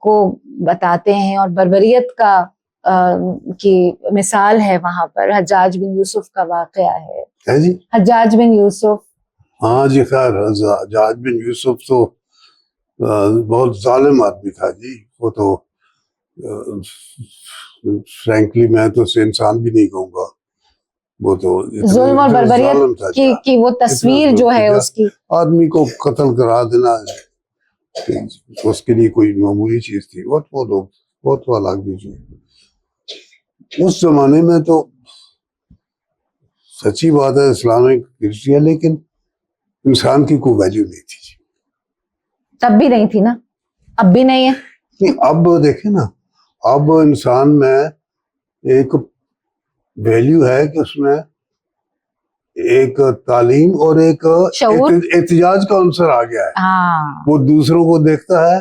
کو بتاتے ہیں اور بربریت کا کی مثال ہے. وہاں پر حجاج بن یوسف کا واقعہ ہے. جی حجاج بن یوسف, ہاں جی خیر, حجاج بن یوسف تو بہت ظالم آدمی تھا جی. وہ تو فرینکلی میں تو اسے انسان بھی نہیں کہوں گا. وہ تو ظلم اور بربریت کی وہ تصویر جو ہے اس کی, آدمی کو قتل کرا دینا اس کے لیے کوئی معمولی چیز تھی. وہ لوگ بہت الگ بھی. اس زمانے میں تو سچی بات ہے اسلامک ہسٹری ہے, لیکن انسان کی کوئی ویلیو نہیں تھی. تب بھی نہیں تھی نا, اب بھی نہیں ہے. اب دیکھیں نا, اب انسان میں ایک ویلیو ہے کہ اس میں ایک تعلیم اور ایک احتجاج کا عنصر آ گیا ہے. وہ دوسروں کو دیکھتا ہے,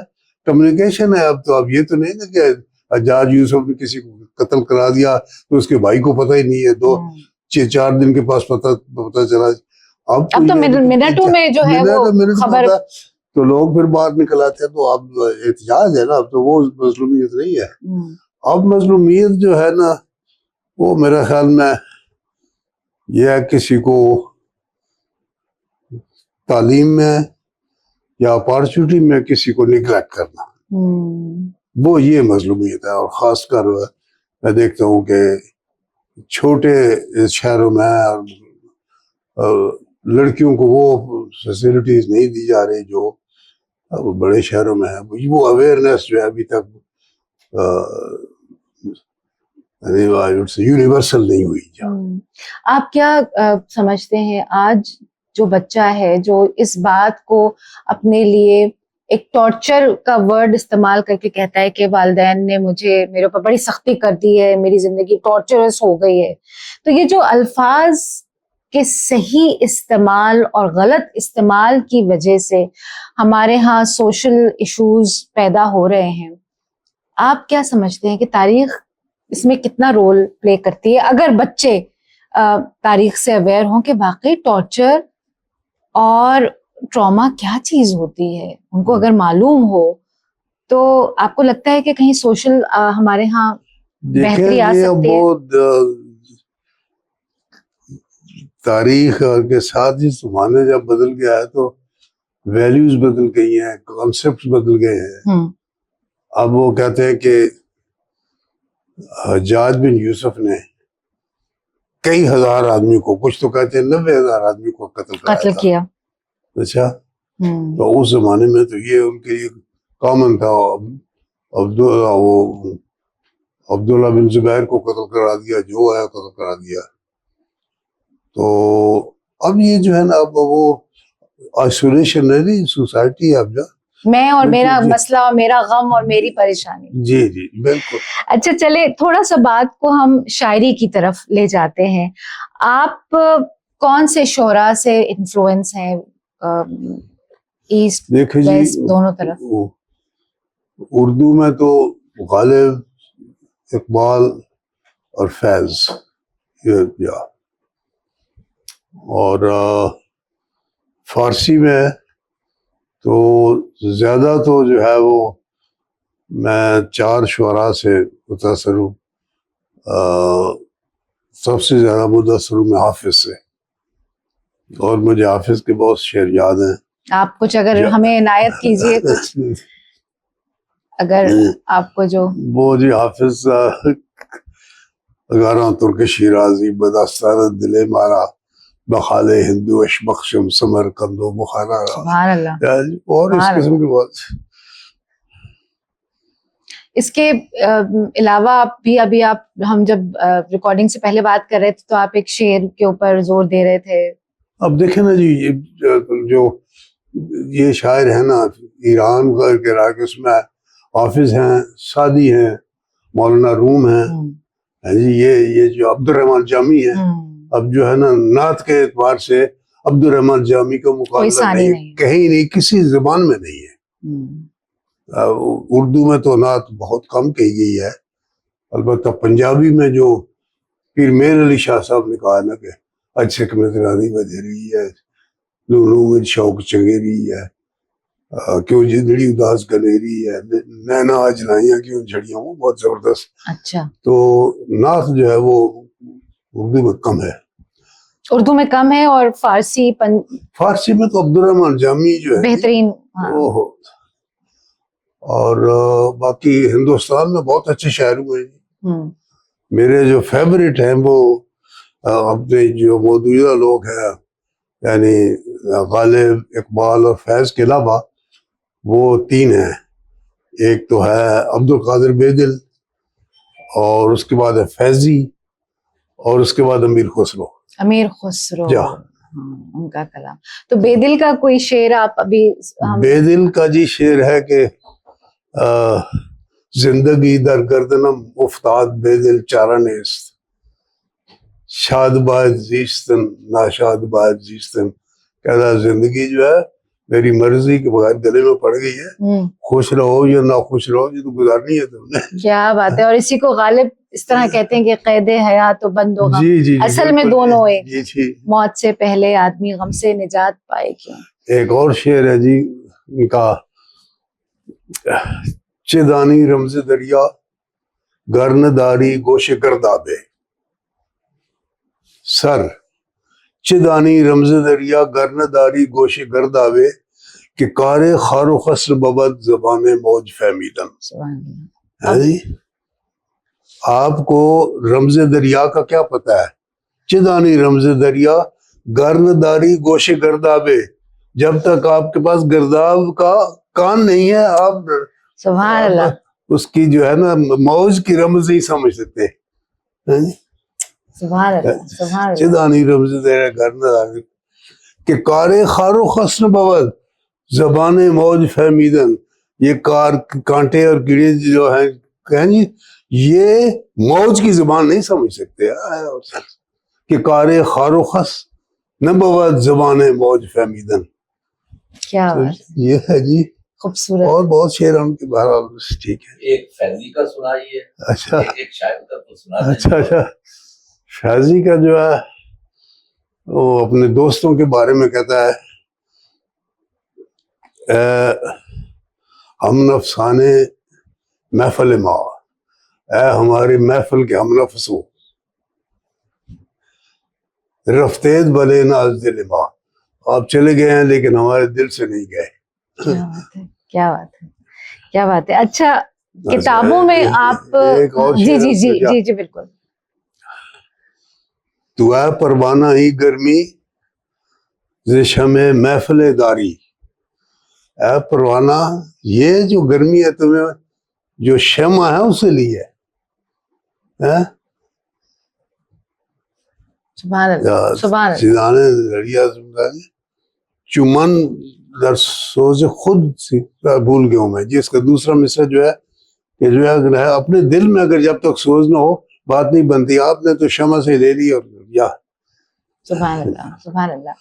کمیونیکیشن ہے. اب یہ تو نہیں کہ حجاج یوسف نے کسی کو قتل کرا دیا تو اس کے بھائی کو پتہ ہی نہیں ہے, 2-4 دن کے پاس پتہ چلا. اب تو منٹوں میں جو ہے وہ خبر, تو لوگ پھر باہر نکل آتے ہیں. تو اب احتجاج ہے نا, اب تو وہ مظلومیت نہیں ہے. اب مظلومیت جو ہے نا وہ میرے خیال میں یہ ہے کسی کو تعلیم میں یا اپارچونیٹی میں کسی کو نگلیکٹ کرنا, وہ یہ مظلومیت ہے. اور خاص کر میں دیکھتا ہوں کہ چھوٹے شہروں میں لڑکیوں کو وہ فیسلٹیز نہیں دی جا رہی جو بڑے شہروں میں ہے. وہ اویئرنیس جو ہے ابھی تک یونیورسل نہیں ہوئی. آپ کیا سمجھتے ہیں آج جو بچہ ہے جو اس بات کو اپنے لیے ایک ٹارچر کا ورڈ استعمال کر کے کہتا ہے کہ والدین نے میرے اوپر بڑی سختی کر دی ہے, میری زندگی ٹارچرس ہو گئی ہے, تو یہ جو الفاظ کے صحیح استعمال اور غلط استعمال کی وجہ سے ہمارے ہاں سوشل ایشوز پیدا ہو رہے ہیں, آپ کیا سمجھتے ہیں کہ تاریخ اس میں کتنا رول پلے کرتی ہے اگر بچے تاریخ سے اویئر ہوں کہ واقعی ٹارچر اور ٹراما کیا چیز ہوتی ہے, ان کو اگر معلوم ہو تو آپ کو لگتا ہے کہ کہیں سوشل ہمارے ہاں بہتری آ سکتی ہے؟ تاریخ کے ساتھ ہی زمانے جب بدل گیا ہے تو ویلیوز بدل گئی ہیں, کانسیپٹس بدل گئے ہیں. اب وہ کہتے ہیں کہ حجاج بن یوسف نے کئی ہزار آدمی کو, کچھ تو کہتے ہیں 90,000 آدمی کو قتل کیا. اچھا, تو اس زمانے میں تو یہ ان کے لیے کامن تھا. عبداللہ بن زبیر کو قتل کرا دیا, جو ہے قتل کرا دیا. تو اب یہ جو ہے نا اب وہ آئسولیشن ہے نہیں, سوسائٹی. اب جو میں اور میرا مسئلہ اور میرا غم اور میری پریشانی. جی جی بالکل. اچھا چلے تھوڑا سا بات کو ہم شاعری کی طرف لے جاتے ہیں. آپ کون سے شعراء سے انفلوئنس ہیں ایسٹ ویسٹ دونوں طرف؟ اردو میں تو غالب, اقبال اور فیض, اور فارسی میں تو زیادہ تو جو ہے وہ میں 4 شعراء سے متاثر ہوں. سب سے زیادہ متاثر ہوں میں حافظ سے, اور مجھے حافظ کے بہت شعر یاد ہیں. آپ کچھ اگر ہمیں عنایت کیجیے کچھ, اگر آپ کو جو وہ جی حافظ اگاراں ترک شیرازی بداستان دل مارا بخال ہندو اشبخشم سمر کندو بخارا سبحان اللہ. اور اس قسم کی بات. اس کے علاوہ آپ بھی ابھی ہم جب ریکارڈنگ سے پہلے بات کر رہے تھے تو آپ ایک شعر کے اوپر زور دے رہے تھے. اب دیکھیں نا جی جو یہ شاعر ہے نا ایران کے عراق، اس میں حافظ ہیں، سعدی ہیں، مولانا روم ہیں جی، یہ جو عبد الرحمن جامی ہے. اب جو ہے نا نعت کے اعتبار سے عبد الرحمن جامی کا مقابلہ نہیں، کہیں نہیں، کسی زبان میں نہیں ہے. اردو میں تو نعت بہت کم کہی گئی ہے، البتہ پنجابی میں جو پیر میر علی شاہ صاحب نے کہا نا کہ اج سکھ میں ترانی بدھیری ہے، لولو شوق چنگیری ہے، کیوں جدڑی اداس گلیری ہے، نینا آج لائیاں کیوں جھڑیاں، وہ بہت زبردست. اچھا. تو نعت جو ہے وہ اردو میں کم ہے. اردو میں کم ہے، اور فارسی میں تو عبد الرحمن جامی جو ہے بہترین. اور باقی ہندوستان میں بہت اچھے شاعر ہوئے ہیں. میرے جو فیوریٹ ہیں وہ اپنے جو موجودہ لوگ ہیں، یعنی غالب، اقبال اور فیض کے علاوہ وہ 3 ہیں. ایک تو ہے عبد القادر بیدل، اور اس کے بعد ہے فیضی، اور اس کے بعد امیر خسرو. ان کا کلام. تو بیدل کا کوئی شعر آپ ابھی؟ بیدل کا جی شعر ہے کہ زندگی در گردنم افتاد بیدل چارہ نیست، شاد باید زیستن ناشاد باید زیستن. کہتا زندگی جو ہے میری مرضی کے بغیر گلے میں پڑ گئی ہے، خوش رہو یا نہ خوش رہو، یہ تو گزارنی ہے تم نے. کیا بات ہے. اور اسی کو غالب اس طرح کہتے ہیں کہ قید حیات و بند و غم. جی اصل میں دونوں ایک. جی موت سے پہلے آدمی غم سے نجات پائے کیوں. ایک اور شعر ہے جی ان کا، چدانی رمز دریا گرن داری گوش گردابے. سر چدانی رمز دریا گرن داری گوش گردابے کہ کار خار و خسر ببد زبان موج فہمیدن. جی آپ کو رمز دریا کا کیا پتہ ہے؟ چدانی رمز دریا گرن داری گوش گردابے، جب تک آپ کے پاس گرداب کا کان نہیں ہے آپ سبحان اللہ اس کی جو ہے نا موج کی رمز نہیں سمجھ سکتے. سبحان اللہ سبحان اللہ. چدانی رمز دریا گرن داری کہ کار خار و خسر ببد زبان موج فہمیدن. یہ کانٹے اور کیڑے جو ہیں کہیں جی یہ موج کی زبان نہیں سمجھ سکتے کہ کار خار و خس نہ ببد زبان موج فہمیدن. کیا بات. یہ ہے جی خوبصورت. اور بہت شعر ان کے بہرحال ٹھیک ہے. ایک فیضی کا سنائیے. اچھا ایک شاعر کا تو سنا. اچھا فیضی کا جو ہے وہ اپنے دوستوں کے بارے میں کہتا ہے، ہم نفسانے محفل ما، اے ہماری محفل کے ہم نفس ہو، رفتید بلے ناز دل ما، آپ چلے گئے ہیں لیکن ہمارے دل سے نہیں گئے. کیا بات ہے کیا بات ہے کیا بات ہے. اچھا کتابوں میں آپ جی جی جی جی جی بالکل. تو اے پروانہ ہی گرمی ز شمع محفل داری، اے پروانہ یہ جو گرمی ہے تمہیں جو شمع ہے اسے لی ہے. سبحان اللہ سبحان اللہ. سیدانے لڑیا چمن در سوز خود بھول گیا ہوں میں جی. اس کا دوسرا مصرع جو ہے کہ جو ہے اپنے دل میں اگر جب تک سوز نہ ہو بات نہیں بنتی. آپ نے تو شمع سے لے لی اور یا سبحان اللہ سبحان اللہ.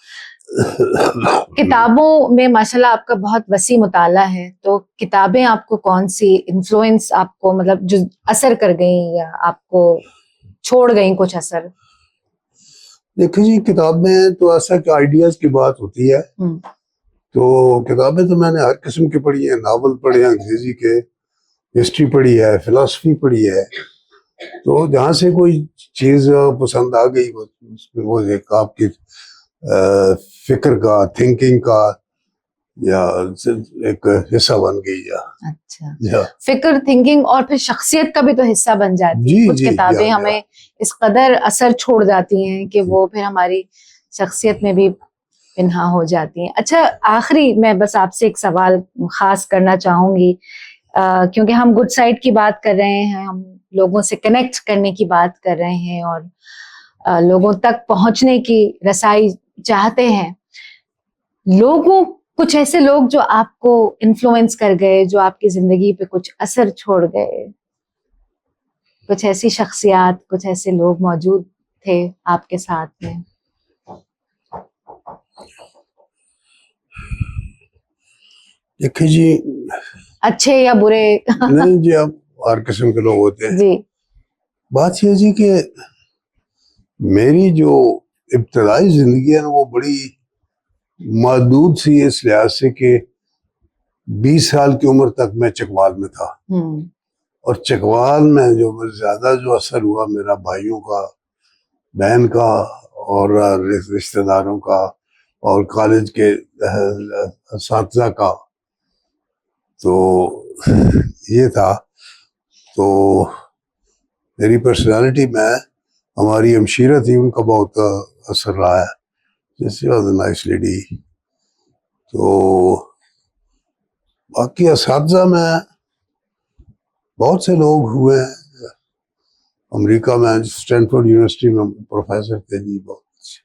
کتابوں میں ماشاءاللہ آپ کا بہت وسیع مطالعہ ہے، تو کتابیں آپ کو کون سی انفلوئنس آپ کو مطلب جو اثر کر گئیں یا آپ کو چھوڑ گئیں کچھ اثر؟ دیکھیں جی کتابیں تو ایسا کہ آئیڈیاز کی بات ہوتی ہے، تو کتابیں تو میں نے ہر قسم کی پڑھی ہیں. ناول پڑھے ہیں انگریزی کے، ہسٹری پڑھی ہے، فلسفی پڑھی ہے. تو جہاں سے کوئی چیز پسند آ گئی وہ ایک آپ کی فکر کا، تھنکنگ کا یا ایک حصہ بن گئی. اچھا, یا فکر, تھنکنگ اور پھر شخصیت کا بھی تو حصہ بن جاتی ہے. کچھ کتابیں ہمیں اس قدر اثر چھوڑ جاتی ہیں کہ وہ پھر ہماری شخصیت میں بھی پنہا ہو جاتی ہیں. اچھا, آخری میں بس آپ سے ایک سوال خاص کرنا چاہوں گی, کیونکہ ہم گڈ سائڈ کی بات کر رہے ہیں, ہم لوگوں سے کنیکٹ کرنے کی بات کر رہے ہیں اور لوگوں تک پہنچنے کی رسائی چاہتے ہیں. لوگوں, کچھ ایسے لوگ جو آپ کو انفلوئنس کر گئے, جو آپ کی زندگی پہ کچھ اثر چھوڑ گئے, کچھ ایسی شخصیات, کچھ ایسے لوگ موجود تھے آپ کے ساتھ میں؟ دیکھیں جی, اچھے یا برے؟ نہیں جی, اب ہر قسم کے لوگ ہوتے ہیں. جی, بات یہ جی کہ میری جو ابتدائی زندگی ہے نا وہ بڑی محدود سی, اس لحاظ سے کہ 20 سال کی عمر تک میں چکوال میں تھا. اور چکوال میں جو زیادہ جو اثر ہوا میرا بھائیوں کا, بہن کا اور رشتہ داروں کا اور کالج کے اساتذہ کا, تو یہ تھا. تو میری پرسنالٹی میں ہماری ہمشیرہ تھی, ان کا بہت اثر رہا ہے. جیسے واز اے نائس لیڈی. تو باقی اساتذہ میں بہت سے لوگ ہوئے ہیں. امریکہ میں اسٹینفورڈ یونیورسٹی میں پروفیسر تھے جی, بہت اچھے.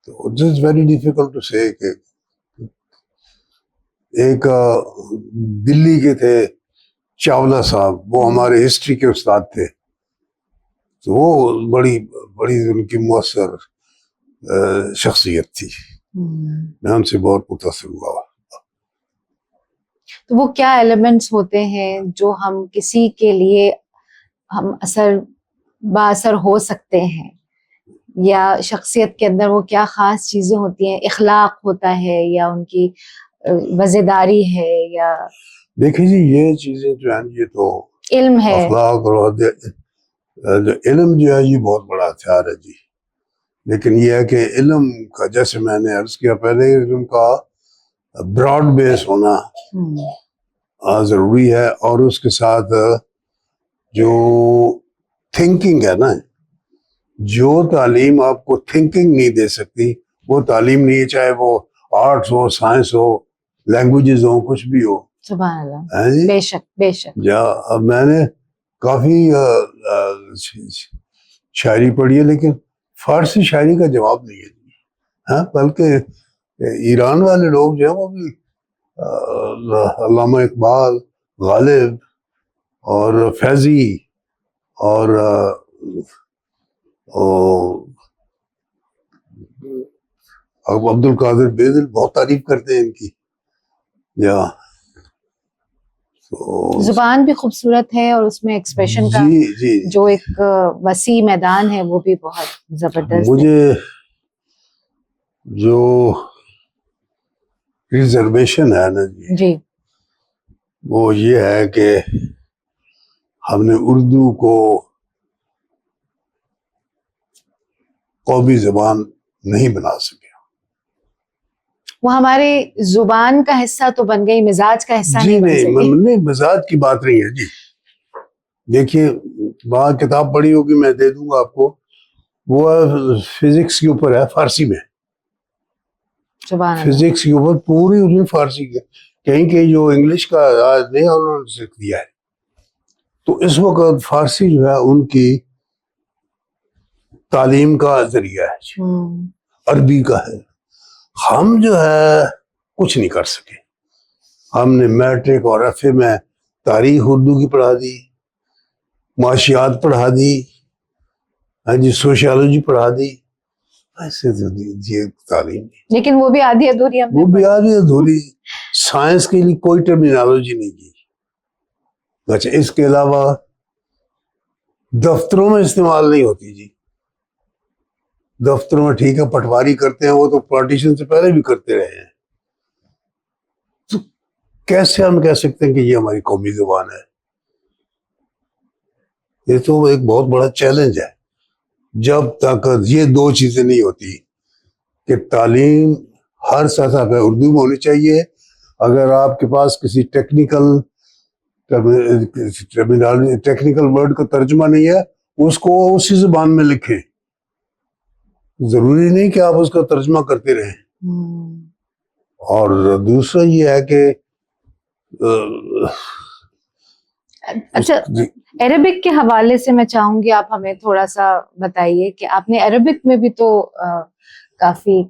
تو it is very difficult to say کہ ایک دلی کے تھے چاولہ صاحب, وہ ہمارے ہسٹری کے استاد تھے. تو وہ بڑی ان کی مؤثر شخصیت تھی. میں ان سے بہت متاثر ہوا. تو وہ کیا ایلیمنٹس ہوتے ہیں جو ہم کسی کے لیے ہم باثر ہو سکتے ہیں, یا شخصیت کے اندر وہ کیا خاص چیزیں ہوتی ہیں؟ اخلاق ہوتا ہے یا ان کی وزیداری ہے, یا دیکھیں جی یہ چیزیں جو ہیں یہ تو علم ہے, اخلاق اور علم جو ہے یہ بہت بڑا ہتھیار ہے جی. لیکن یہ ہے کہ علم کا, جیسے میں نے عرض کیا پہلے, علم کا براڈ بیس ہونا ضروری ہے. اور اس کے ساتھ جو تھنکنگ ہے نا, جو تعلیم آپ کو تھنکنگ نہیں دے سکتی وہ تعلیم نہیں ہے, چاہے وہ آرٹس ہو, سائنس ہو, لینگویجز ہو, کچھ بھی ہو. سبحان اللہ, بے شک بے شک. اب میں نے کافی شاعری پڑھی ہے, لیکن فارسی شاعری کا جواب نہیں ہے. ہاں, بلکہ ایران والے لوگ جو ہیں وہ بھی علامہ اقبال, غالب اور فیضی اور عبد القادر بیدل بہت تعریف کرتے ہیں ان کی. یا زبان بھی خوبصورت ہے اور اس میں ایکسپریشن کا جو ایک وسیع میدان ہے وہ بھی بہت زبردست. مجھے جو ریزرویشن ہے نا جی, وہ یہ ہے کہ ہم نے اردو کو قومی زبان نہیں بنا سکے. وہ ہمارے زبان کا حصہ تو بن گئی, مزاج کا حصہ جی نہیں, مزاج کی بات نہیں ہے جی. دیکھیے وہاں کتاب پڑھی ہوگی, میں دے دوں گا آپ کو, وہ فزکس کے اوپر ہے, فارسی میں. فزکس کے اوپر پوری اس میں فارسی کے, کہیں کہ جو انگلش کا نہیں انہوں نے سکھ دیا ہے. تو اس وقت فارسی جو ہے ان کی تعلیم کا ذریعہ ہے, عربی کا ہے. ہم جو ہے کچھ نہیں کر سکے. ہم نے میٹرک اور ایف اے میں تاریخ اردو کی پڑھا دی, معاشیات پڑھا دی, ہاں جی, سوشیالوجی پڑھا دی, ایسے یہ تعلیم. لیکن وہ بھی آدھی ادھوری, وہ بھی آدھی ادھوری. سائنس کے لیے کوئی ٹرمینالوجی نہیں کی. اچھا, اس کے علاوہ دفتروں میں استعمال نہیں ہوتی جی. دفتروں میں ٹھیک ہے پٹواری کرتے ہیں, وہ تو پارٹیشن سے پہلے بھی کرتے رہے ہیں. تو کیسے ہم کہہ سکتے ہیں کہ یہ ہماری قومی زبان ہے؟ یہ تو ایک بہت بڑا چیلنج ہے. جب تک یہ دو چیزیں نہیں ہوتی کہ تعلیم ہر سطح پہ اردو میں ہونی چاہیے. اگر آپ کے پاس کسی ٹیکنیکل ورڈ کا ترجمہ نہیں ہے اس کو اسی زبان میں لکھیں. ضروری نہیں کہ آپ اس کا ترجمہ کرتے رہیں. اور دوسرا یہ ہے کہ اچھا عربک کے حوالے سے میں چاہوں گی آپ ہمیں تھوڑا سا بتائیے کہ آپ نے عربک میں بھی تو کافی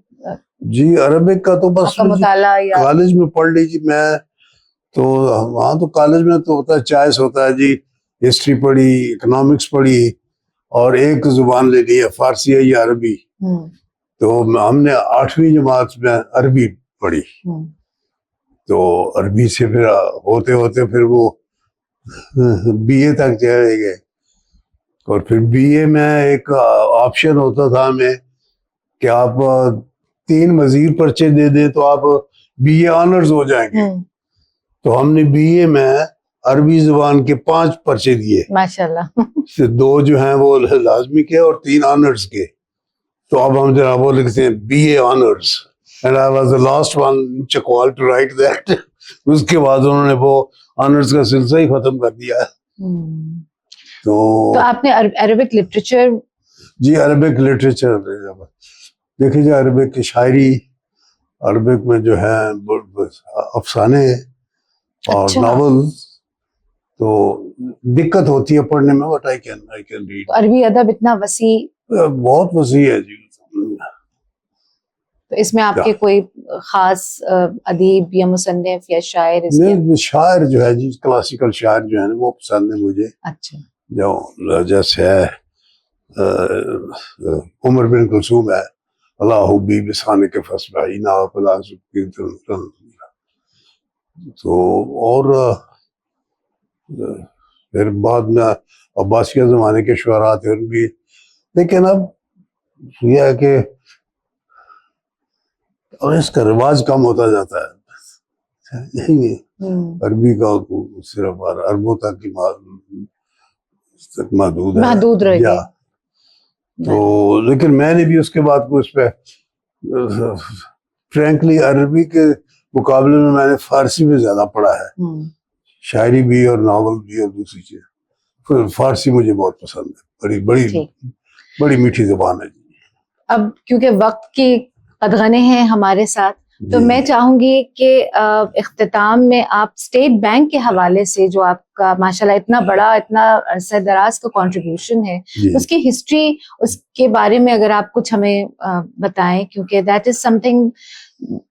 جی عربک کا تو بس مطالعہ کالج میں پڑھ لیجیے. میں تو وہاں تو کالج میں تو ہوتا ہے چوائس ہوتا ہے جی, ہسٹری پڑھی, اکنامکس پڑھی اور ایک زبان لے لی ہے فارسی ہے یا عربی. تو ہم نے 8ویں جماعت میں عربی پڑھی. تو عربی سے پھر ہوتے ہوتے پھر وہ بی اے تک چلے گئے. اور پھر بی اے میں ایک آپشن ہوتا تھا ہمیں کہ آپ 3 مزید پرچے دے دیں تو آپ بی اے آنرز ہو جائیں گے. تو ہم نے بی اے میں عربی زبان کے 5 پرچے دیے ماشاءاللہ. 2 جو ہیں وہ لازمی کے اور 3 آنرز کے. تو اب ہم جناب وہ لکھتے ہیں B A honours and I was the last one Chakwal to write that. اس کے بعد انہوں نے وہ آنرز کا سلسلہ ہی ختم کر دیا. تو آپ نے عربک لٹریچر جی عربک لٹریچر دیکھیے جی, عربک کی شاعری, عربک میں جو ہے افسانے اور ناول, تو دقت ہوتی ہے پڑھنے میں. But I can read. عربی ادب اتنا وسیع, بہت وسیع ہے جی. تو اس میں آپ کے کوئی خاص ادیب یا مصنف یا شاعر؟ شاعر جو ہے جی کلاسیکل شاعر جو ہے وہ پسند ہے مجھے. اچھا. جو جیسے ہے عمر بن کلثوم ہے, اللہ بی بسانے کے فسبہ نا پلاس کی. تو اور پھر بعد میں عباسیہ زمانے کے شعراء تھے ان بھی. لیکن اب یہ ہے کہ اور اس کا رواج کم ہوتا جاتا ہے. یہی عربی کا صرف عربوں تک کی محدود رہ گیا. تو لیکن میں نے بھی اس کے بعد کو اس پہ فرینکلی عربی کے مقابلے میں نے فارسی میں زیادہ پڑھا ہے, شاعری بھی اور ناول بھی اور دوسری چیز. پھر فارسی مجھے بہت پسند ہے, بڑی میٹھی زبان ہے. اب کیونکہ وقت کی قدغنے ہیں ہمارے ساتھ, تو میں چاہوں گی کہ اختتام میں آپ اسٹیٹ بینک کے حوالے سے جو آپ کا ماشاءاللہ اتنا بڑا, اتنا عرصہ دراز کا کنٹریبیوشن ہے, اس کی ہسٹری, اس کے بارے میں اگر آپ کچھ ہمیں بتائیں, کیونکہ that is some thing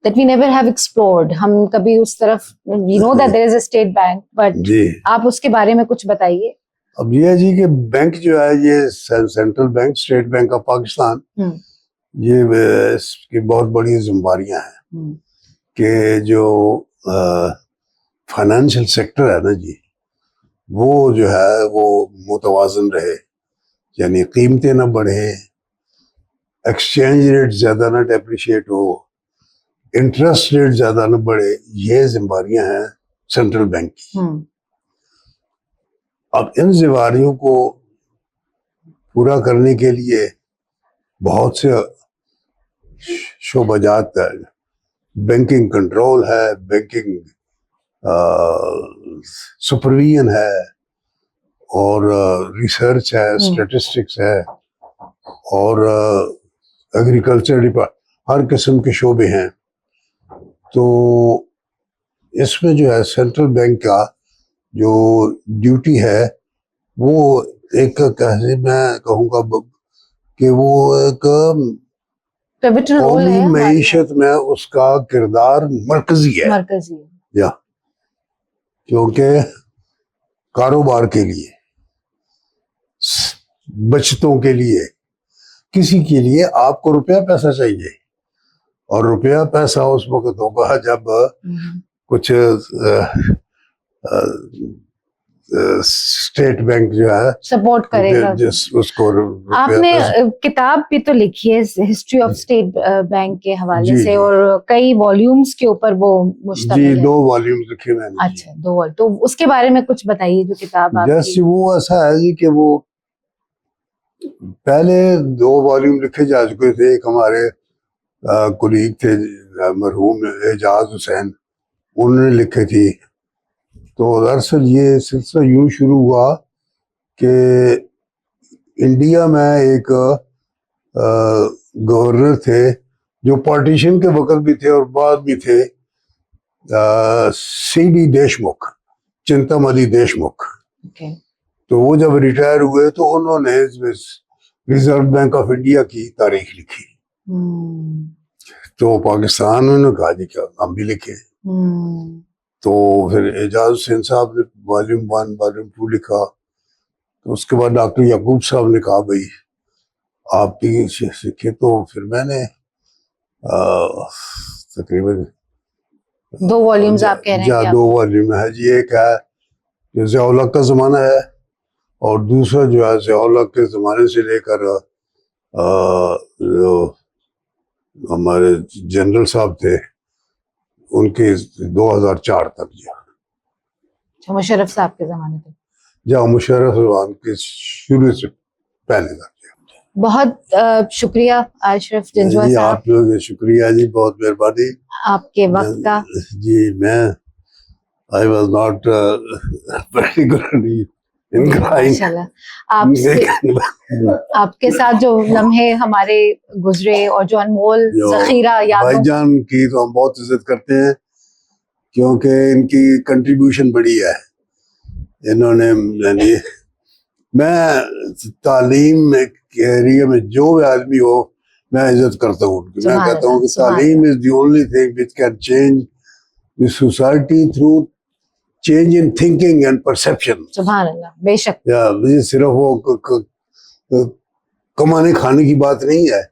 that we never have explored. ہم کبھی اس طرف, we know that there is a state bank, but آپ اس کے بارے میں کچھ بتائیے. اب یہ ہے جی کہ بینک جو ہے یہ central bank, state bank of Pakistan, یہ اس کی بہت بڑی ذمہ داریاں ہیں کہ جو فائنینشیل سیکٹر ہے نا جی, وہ جو ہے وہ متوازن رہے, یعنی قیمتیں نہ بڑھیں, ایکسچینج ریٹ زیادہ نہ ڈیپریشیٹ ہو, انٹرسٹ ریٹ زیادہ نہ بڑھے. یہ ذمہ داریاں ہیں سینٹرل بینک کی. اب ان ذمہ داریوں کو پورا کرنے کے لیے بہت سے شعبہ جات ہے. بینکنگ کنٹرول ہے, بینکنگ سپرویژن ہے, اور ریسرچ ہے, اسٹیٹسٹکس ہے, اور ایگریکلچر ڈپارٹمنٹ, ہر قسم کے شعبے ہیں. تو اس میں جو ہے سینٹرل بینک کا جو ڈیوٹی ہے وہ ایک میں کہوں گا کہ وہ ایک قومی معیشت میں اس کا کردار مرکزی ہے. یا کیونکہ کاروبار کے لیے, بچتوں کے لیے, کسی کے لیے آپ کو روپیہ پیسہ چاہیے, اور روپیہ پیسہ اس وقت ہوگا جب کچھ اسٹیٹ بینک جو ہے سپورٹ کرے گا اس کو. آپ نے کتاب بھی تو لکھی ہے ہسٹری آف اسٹیٹ بینک کے حوالے سے, اور کئی والیومز کے اوپر وہ مشتمل ہے. 2 والیومز لکھے میں نے. اچھا 2 والیوم, تو اس کے بارے میں کچھ بتائیے جو کتاب آپ جیسے وہ ایسا ہے جی کہ وہ پہلے 2 والیوم لکھے جا چکے تھے. ایک ہمارے کولیگ تھے مرحوم اعجاز حسین, انہوں نے لکھے تھی. تو دراصل یہ سلسلہ یوں شروع ہوا کہ انڈیا میں ایک گورنر تھے جو پارٹیشن کے وقت بھی تھے اور بعد بھی تھے, سی ڈی دیشمکھ, چنتاملی دیشمکھ. تو وہ جب ریٹائر ہوئے تو انہوں نے ریزرو بینک آف انڈیا کی تاریخ لکھی. تو پاکستان نے کہا جی کیا ہم بھی لکھیں. تو پھر اعجاز حسین صاحب نے والیوم 1 والیوم 2 لکھا. تو اس کے بعد ڈاکٹر یعقوب صاحب نے کہا بھائی آپ بھی سیکھے. تو پھر میں نے تقریباً 2 والیومز آپ کہہ رہے ہیں. 2 والیوم ہے جی. ایک ہے جو ضیاء الحق کا زمانہ ہے اور دوسرا جو ہے ضیاء الحق کے زمانے سے لے کر جو ہمارے جنرل صاحب تھے ان کے 2004 تک. مشرف صاحب کے زمانے تک, جہاں مشرف صاحب کے شروع سے پہلے تک. بہت شکریہ اشرف جنجوعہ جی صاحب, آپ لوگ شکریہ جی, بہت مہربانی آپ کے وقت کا. جی میں I was not particularly inclined. ماشاءاللہ آپ کے ساتھ جو لمحے ہمارے گزرے اور جو انمول ذخیرہ یادوں, بھائی جان کی تو ہم بہت عزت کرتے ہیں کیونکہ ان کی کنٹریبیوشن بڑی ہے. انہوں نے یعنی میں تعلیم کے ایریا میں جو بھی آدمی ہو میں عزت کرتا ہوں. میں کہتا ہوں کہ تعلیم is the only thing which can change the society through change in thinking and perception. سبحان اللہ, بے شک. صرف وہ کمانے کھانے کی بات نہیں ہے,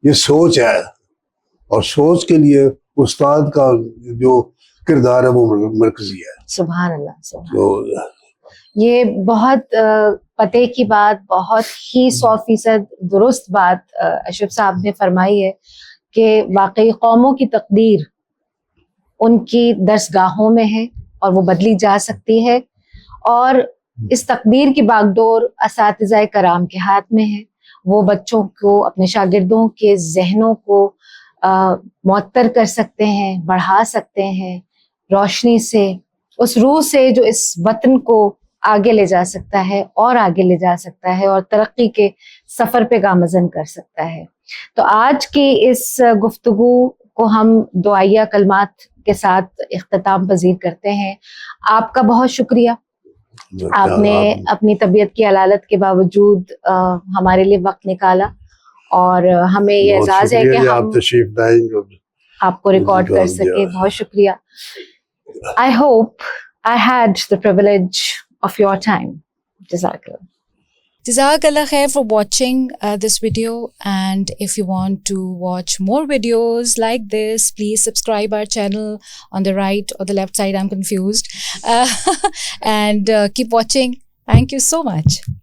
یہ سوچ ہے, اور سوچ کے لیے استاد کا جو کردار ہے وہ مرکزی ہے. سبحان اللہ. یہ بہت پتے کی بات, بہت ہی 100% درست بات اشرف صاحب نے فرمائی ہے کہ واقعی قوموں کی تقدیر ان کی درسگاہوں میں ہے اور وہ بدلی جا سکتی ہے, اور اس تقدیر کی باغ ڈور اساتذہ کرام کے ہاتھ میں ہے. وہ بچوں کو, اپنے شاگردوں کے ذہنوں کو معطر کر سکتے ہیں, بڑھا سکتے ہیں روشنی سے, اس روح سے جو اس وطن کو آگے لے جا سکتا ہے اور آگے لے جا سکتا ہے اور ترقی کے سفر پہ گامزن کر سکتا ہے. تو آج کی اس گفتگو کو ہم دعائیہ کلمات کے ساتھ اختتام پذیر کرتے ہیں. آپ کا بہت شکریہ, آپ نے اپنی طبیعت کی علالت کے باوجود ہمارے لیے وقت نکالا, اور ہمیں یہ اعزاز ہے کہ ہم آپ کو ریکارڈ کر سکے. بہت شکریہ. I hope I had the privilege of your time. Jazakallah. Jazakallah khair for watching this video, and if you want to watch more videos like this, please subscribe our channel on the right or the left side, I'm confused, and keep watching. Thank you so much.